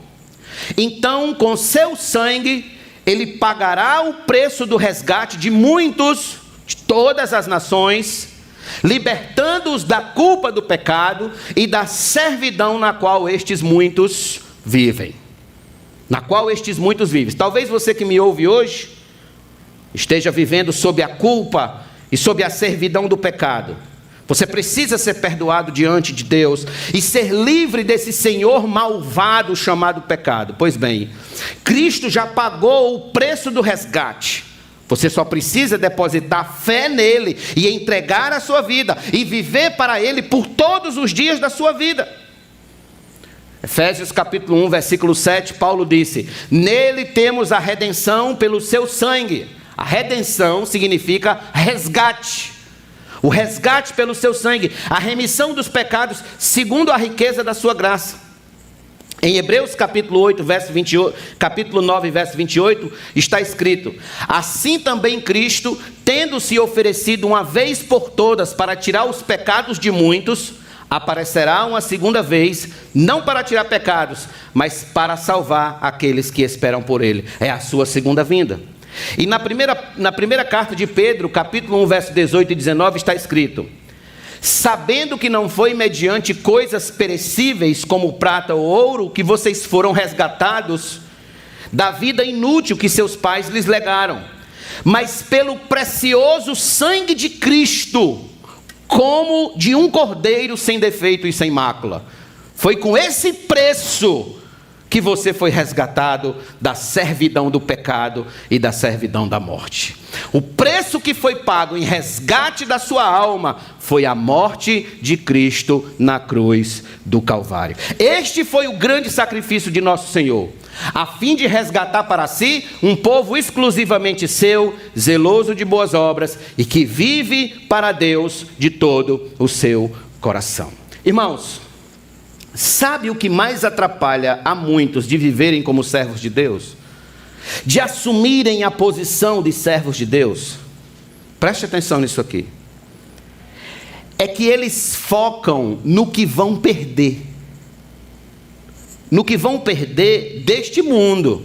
Então, com seu sangue, ele pagará o preço do resgate de muitos, de todas as nações, libertando-os da culpa do pecado e da servidão na qual estes muitos vivem. Na qual estes muitos vivem. Talvez você que me ouve hoje esteja vivendo sob a culpa e sob a servidão do pecado. Você precisa ser perdoado diante de Deus e ser livre desse senhor malvado chamado pecado. Pois bem, Cristo já pagou o preço do resgate. Você só precisa depositar fé nele e entregar a sua vida e viver para ele por todos os dias da sua vida. Efésios capítulo 1, versículo 7, Paulo disse: nele temos a redenção pelo seu sangue. A redenção significa resgate. O resgate pelo seu sangue, a remissão dos pecados, segundo a riqueza da sua graça. Em Hebreus capítulo 8, verso 28, capítulo 9, verso 28, está escrito: assim também Cristo, tendo se oferecido uma vez por todas para tirar os pecados de muitos, aparecerá uma segunda vez, não para tirar pecados, mas para salvar aqueles que esperam por ele. É a sua segunda vinda. E na primeira carta de Pedro, capítulo 1, verso 18 e 19, está escrito: sabendo que não foi mediante coisas perecíveis como prata ou ouro que vocês foram resgatados da vida inútil que seus pais lhes legaram, mas pelo precioso sangue de Cristo, como de um cordeiro sem defeito e sem mácula. Foi com esse preço que você foi resgatado da servidão do pecado e da servidão da morte. O preço que foi pago em resgate da sua alma foi a morte de Cristo na cruz do Calvário. Este foi o grande sacrifício de nosso Senhor, a fim de resgatar para si um povo exclusivamente seu, zeloso de boas obras e que vive para Deus de todo o seu coração. Irmãos, sabe o que mais atrapalha a muitos de viverem como servos de Deus? De assumirem a posição de servos de Deus? Preste atenção nisso aqui. É que eles focam no que vão perder. No que vão perder deste mundo.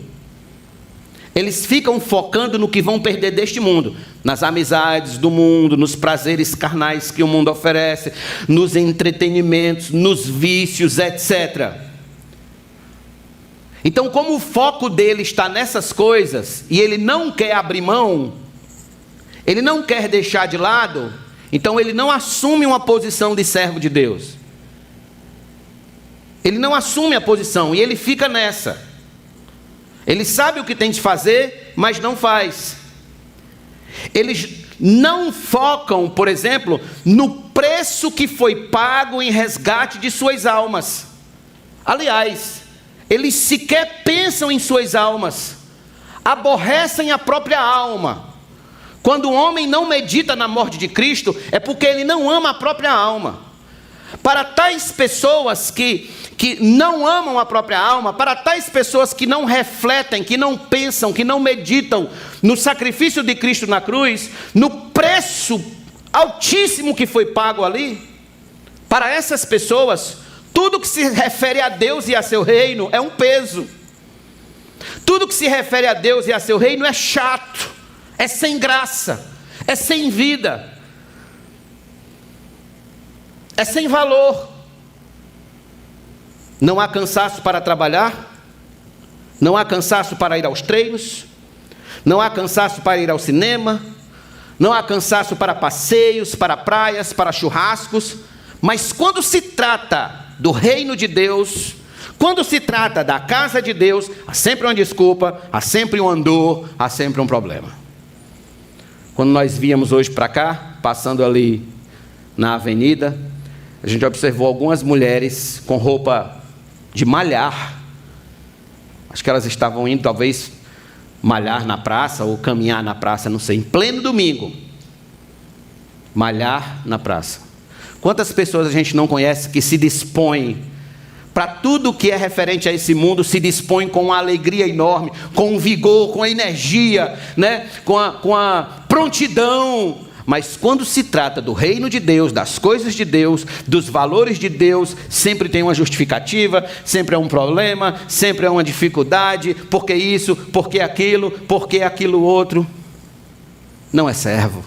Eles ficam focando no que vão perder deste mundo, nas amizades do mundo, nos prazeres carnais que o mundo oferece, nos entretenimentos, nos vícios, etc. Então, como o foco dele está nessas coisas, e ele não quer abrir mão, ele não quer deixar de lado, então ele não assume uma posição de servo de Deus. Ele não assume a posição, e ele fica nessa. Ele sabe o que tem de fazer, mas não faz. Eles não focam, por exemplo, no preço que foi pago em resgate de suas almas. Aliás, eles sequer pensam em suas almas, aborrecem a própria alma. Quando o homem não medita na morte de Cristo, é porque ele não ama a própria alma. Para tais pessoas que não amam a própria alma, para tais pessoas que não refletem, que não pensam, que não meditam no sacrifício de Cristo na cruz, no preço altíssimo que foi pago ali, para essas pessoas, tudo que se refere a Deus e a seu reino é um peso. Tudo que se refere a Deus e a seu reino é chato, é sem graça, é sem vida, é sem valor. Não há cansaço para trabalhar, não há cansaço para ir aos treinos, não há cansaço para ir ao cinema, não há cansaço para passeios, para praias, para churrascos. Mas quando se trata do reino de Deus, quando se trata da casa de Deus, há sempre uma desculpa, há sempre um andor, há sempre um problema. Quando nós víamos hoje para cá, passando ali na avenida, a gente observou algumas mulheres com roupa de malhar. Acho que elas estavam indo talvez malhar na praça ou caminhar na praça, não sei, em pleno domingo. Malhar na praça. Quantas pessoas a gente não conhece que se dispõem para tudo que é referente a esse mundo, se dispõem com uma alegria enorme, com um vigor, com a energia, né? com a prontidão. Mas quando se trata do reino de Deus, das coisas de Deus, dos valores de Deus, sempre tem uma justificativa, sempre é um problema, sempre é uma dificuldade, porque isso, porque aquilo outro. Não é servo,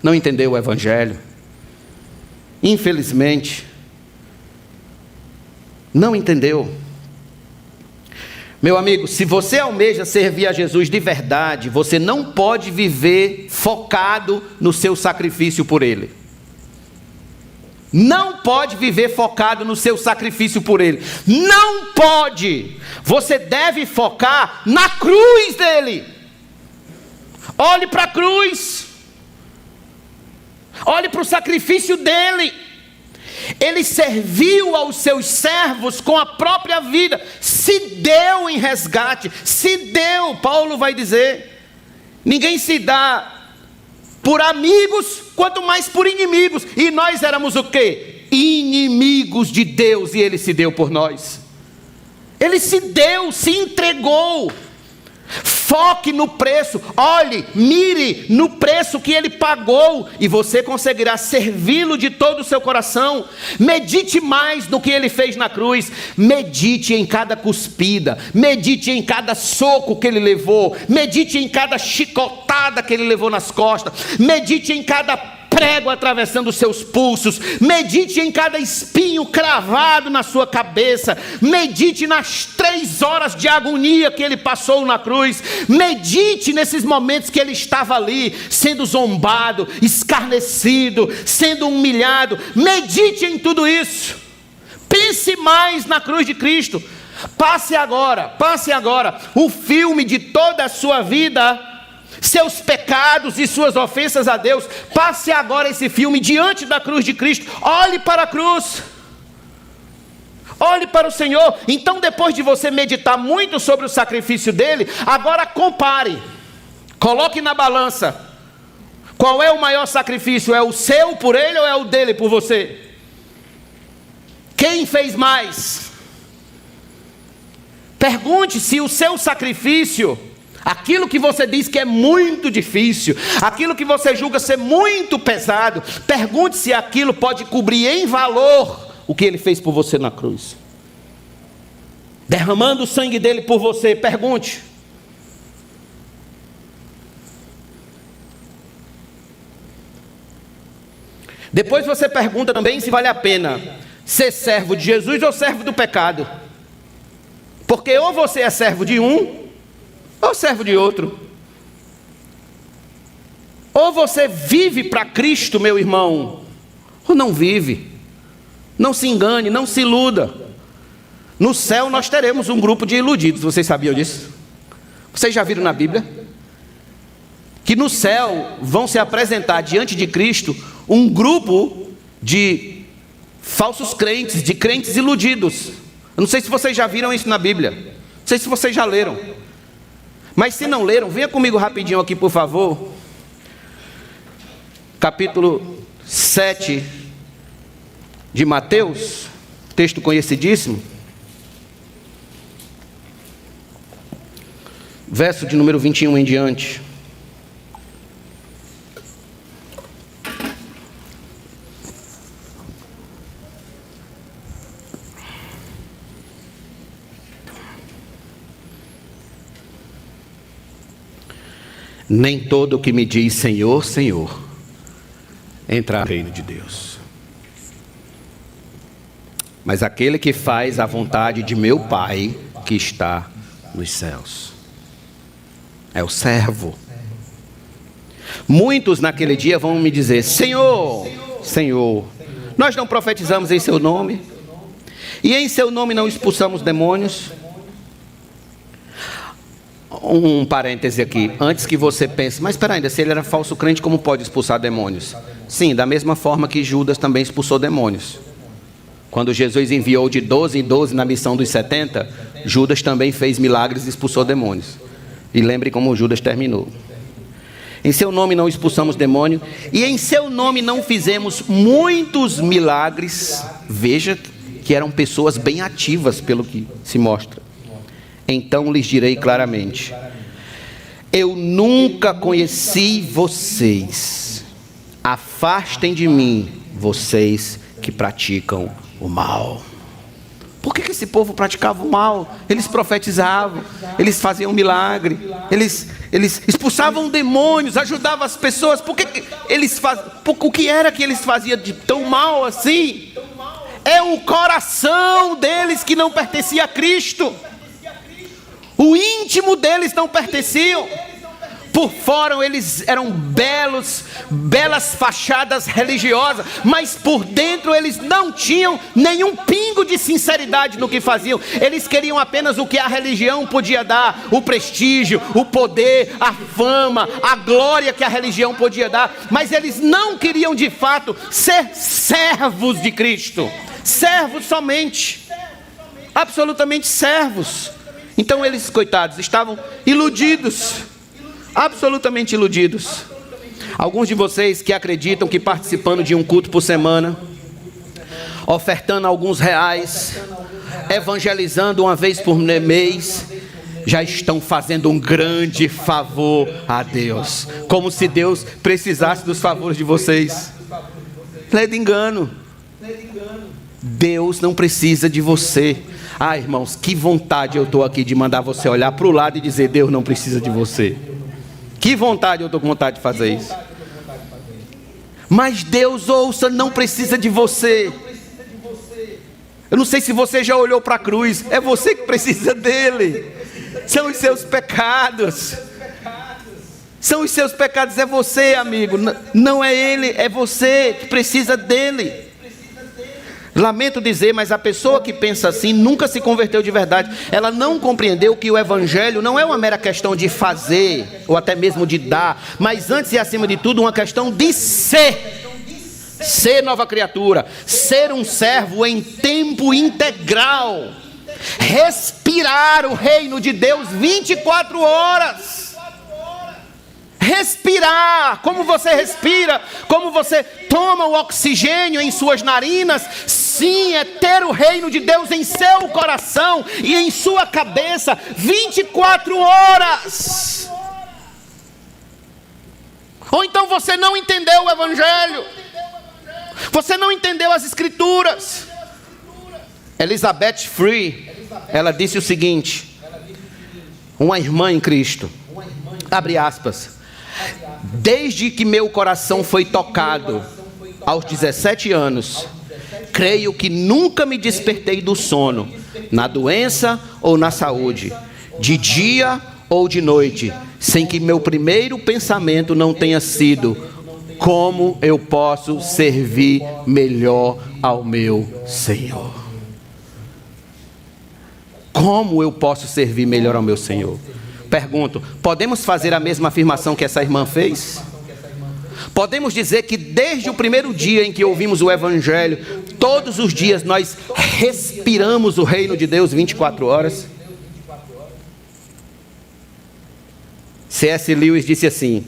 não entendeu o Evangelho, infelizmente, não entendeu. Meu amigo, se você almeja servir a Jesus de verdade, você não pode viver focado no seu sacrifício por Ele. Não pode viver focado no seu sacrifício por Ele. Não pode. Você deve focar na cruz dEle. Olhe para a cruz. Olhe para o sacrifício dEle. Ele serviu aos seus servos com a própria vida, se deu em resgate, se deu. Paulo vai dizer, ninguém se dá por amigos, quanto mais por inimigos. E nós éramos o quê? Inimigos de Deus, e Ele se deu por nós. Ele se deu, se entregou. Foque no preço, olhe, mire no preço que ele pagou, e você conseguirá servi-lo de todo o seu coração. Medite mais no que ele fez na cruz, medite em cada cuspida, medite em cada soco que ele levou, medite em cada chicotada que ele levou nas costas, medite em cada prego atravessando os seus pulsos, medite em cada espinho cravado na sua cabeça, medite nas 3 horas de agonia que ele passou na cruz, medite nesses momentos que ele estava ali, sendo zombado, escarnecido, sendo humilhado. Medite em tudo isso, pense mais na cruz de Cristo. Passe agora o filme de toda a sua vida, seus pecados e suas ofensas a Deus. Passe agora esse filme diante da cruz de Cristo. Olhe para a cruz, olhe para o Senhor. Então, depois de você meditar muito sobre o sacrifício dele, agora compare, coloque na balança. Qual é o maior sacrifício? É o seu por ele ou é o dele por você? Quem fez mais? Pergunte se o seu sacrifício, aquilo que você diz que é muito difícil, aquilo que você julga ser muito pesado, pergunte se aquilo pode cobrir em valor o que ele fez por você na cruz, derramando o sangue dele por você. Pergunte. Depois você pergunta também se vale a pena ser servo de Jesus ou servo do pecado, porque ou você é servo de um ou servo de outro. Ou você vive para Cristo, meu irmão, ou não vive. Não se engane, não se iluda. No céu nós teremos um grupo de iludidos. Vocês sabiam disso? Vocês já viram na Bíblia que no céu vão se apresentar diante de Cristo um grupo de falsos crentes, de crentes iludidos. Eu não sei se vocês já viram isso na Bíblia, não sei se vocês já leram. Mas se não leram, venha comigo rapidinho aqui, por favor. Capítulo 7 de Mateus, texto conhecidíssimo. Verso de número 21 em diante. Nem todo o que me diz Senhor, Senhor, entrará no reino de Deus, mas aquele que faz a vontade de meu Pai que está nos céus. É o servo. Muitos naquele dia vão me dizer: Senhor, Senhor, nós não profetizamos em seu nome, e em seu nome não expulsamos demônios. Um parêntese aqui, antes que você pense, mas espera ainda, se ele era falso crente, como pode expulsar demônios? Sim, da mesma forma que Judas também expulsou demônios. Quando Jesus enviou de 12 em 12 na missão dos 70, Judas também fez milagres e expulsou demônios. E lembre como Judas terminou. Em seu nome não expulsamos demônio, e em seu nome não fizemos muitos milagres. Veja que eram pessoas bem ativas, pelo que se mostra. Então lhes direi claramente: eu nunca conheci vocês. Afastem de mim, vocês que praticam o mal. Por que esse povo praticava o mal? Eles profetizavam, eles faziam milagre, eles expulsavam demônios, ajudavam as pessoas. Por que eles o que era que eles faziam de tão mal assim? É o coração deles que não pertencia a Cristo. O íntimo deles não pertenciam. Por fora eles eram belas fachadas religiosas, mas por dentro eles não tinham nenhum pingo de sinceridade no que faziam. Eles queriam apenas o que a religião podia dar: o prestígio, o poder, a fama, a glória que a religião podia dar. Mas eles não queriam de fato ser servos de Cristo. Servos somente, absolutamente servos. Então eles, coitados, estavam iludidos, absolutamente iludidos. Alguns de vocês que acreditam que participando de um culto por semana, ofertando alguns reais, evangelizando uma vez por mês, já estão fazendo um grande favor a Deus. Como se Deus precisasse dos favores de vocês. Lê de engano. Deus não precisa de você. Ah, irmãos, que vontade eu estou aqui de mandar você olhar para o lado e dizer: Deus não precisa de você. Que vontade eu estou com vontade de fazer isso. Mas Deus, ouça, não precisa de você. Eu não sei se você já olhou para a cruz. É você que precisa dele. São os seus pecados. São os seus pecados, é você, amigo. Não é ele, é você que precisa dele. Lamento dizer, mas a pessoa que pensa assim nunca se converteu de verdade. Ela não compreendeu que o evangelho não é uma mera questão de fazer, ou até mesmo de dar, mas antes e acima de tudo uma questão de ser. Ser nova criatura, ser um servo em tempo integral, respirar o reino de Deus 24 horas. Respirar, como você respira, como você toma o oxigênio em suas narinas. Sim, é ter o reino de Deus em seu coração e em sua cabeça 24 horas. Ou então você não entendeu o evangelho. Você não entendeu as escrituras. Elizabeth Free, ela disse o seguinte: uma irmã em Cristo, abre aspas, desde que meu coração foi tocado aos 17 anos, creio que nunca me despertei do sono, na doença ou na saúde, de dia ou de noite, sem que meu primeiro pensamento não tenha sido: como eu posso servir melhor ao meu Senhor? Como eu posso servir melhor ao meu Senhor? Pergunto, podemos fazer a mesma afirmação que essa irmã fez? Podemos dizer que desde o primeiro dia em que ouvimos o evangelho, todos os dias nós respiramos o reino de Deus 24 horas? C.S. Lewis disse assim: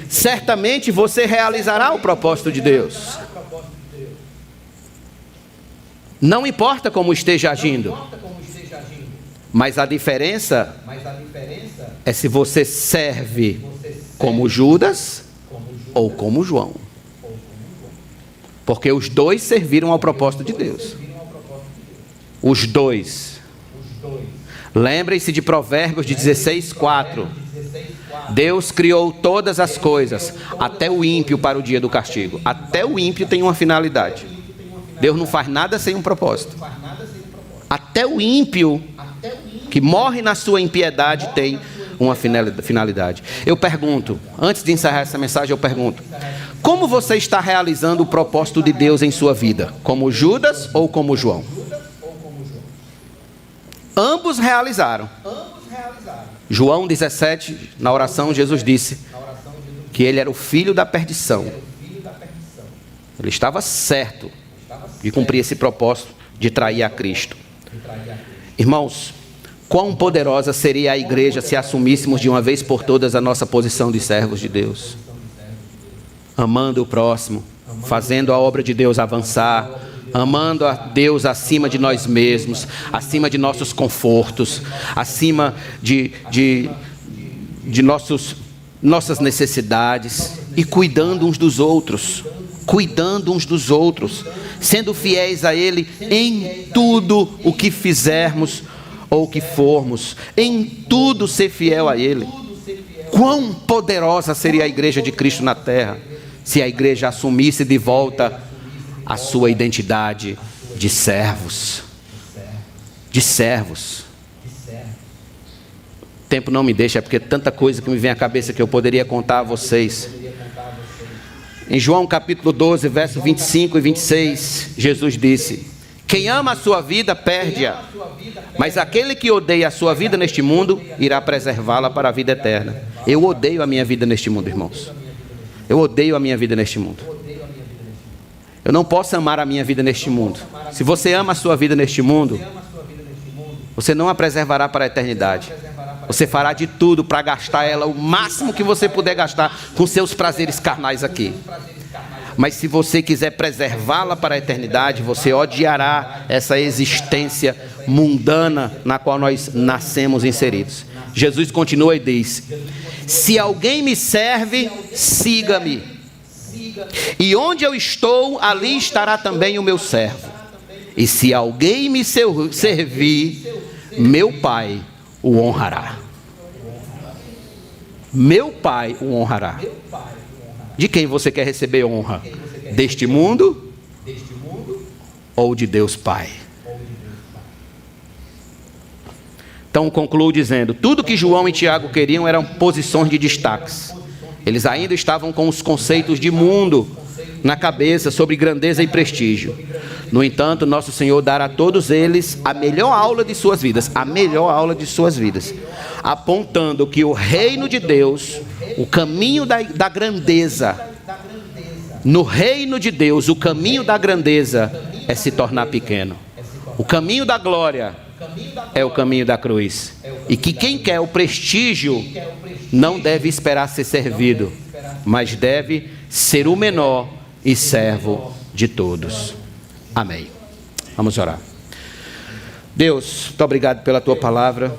certamente você realizará o propósito de Deus. Não importa como esteja agindo, mas a diferença é se você serve como Judas ou como João. Porque os dois serviram ao propósito de Deus. Os dois. Lembrem-se de Provérbios de 16:4. Deus criou todas as coisas, até o ímpio para o dia do castigo. Até o ímpio tem uma finalidade. Deus não faz nada sem um propósito. Até o ímpio que morre na sua impiedade tem uma finalidade. Eu pergunto, antes de encerrar essa mensagem, eu pergunto: como você está realizando o propósito de Deus em sua vida? Como Judas ou como João? Ambos realizaram. João 17, na oração, Jesus disse que ele era o filho da perdição. Ele estava certo de cumprir esse propósito de trair a Cristo. Irmãos, quão poderosa seria a igreja se assumíssemos de uma vez por todas a nossa posição de servos de Deus, amando o próximo, fazendo a obra de Deus avançar, amando a Deus acima de nós mesmos, acima de nossos confortos, acima de nossas necessidades, e cuidando uns dos outros, sendo fiéis a Ele em tudo o que fizermos ou que formos, em tudo ser fiel a Ele. Quão poderosa seria a igreja de Cristo na terra, se a igreja assumisse de volta a sua identidade de servos. O tempo não me deixa, porque tanta coisa que me vem à cabeça que eu poderia contar a vocês. Em João capítulo 12, verso 25 e 26, Jesus disse: quem ama a sua vida, perde-a. Mas aquele que odeia a sua vida neste mundo, irá preservá-la para a vida eterna. Eu odeio a minha vida neste mundo, irmãos. Eu odeio a minha vida neste mundo. Eu não posso amar a minha vida neste mundo. Se você ama a sua vida neste mundo, você não a preservará para a eternidade. Você fará de tudo para gastar ela o máximo que você puder gastar com seus prazeres carnais aqui. Mas se você quiser preservá-la para a eternidade, você odiará essa existência mundana na qual nós nascemos inseridos. Jesus continua e diz: se alguém me serve, siga-me. E onde eu estou, ali estará também o meu servo. E se alguém me servir, meu Pai o honrará. Meu Pai o honrará. De quem você quer receber honra? Deste mundo ou de Deus Pai? Então concluo dizendo, tudo que João e Tiago queriam eram posições de destaques. Eles ainda estavam com os conceitos de mundo na cabeça sobre grandeza e prestígio. No entanto, nosso Senhor dará a todos eles a melhor aula de suas vidas, apontando que o reino de Deus, o caminho da grandeza, no reino de Deus, o caminho da grandeza é se tornar pequeno. O caminho da glória é o caminho da cruz. E que quem quer o prestígio não deve esperar ser servido, mas deve ser o menor e servo de todos. Amém. Vamos orar. Deus, muito obrigado pela tua palavra.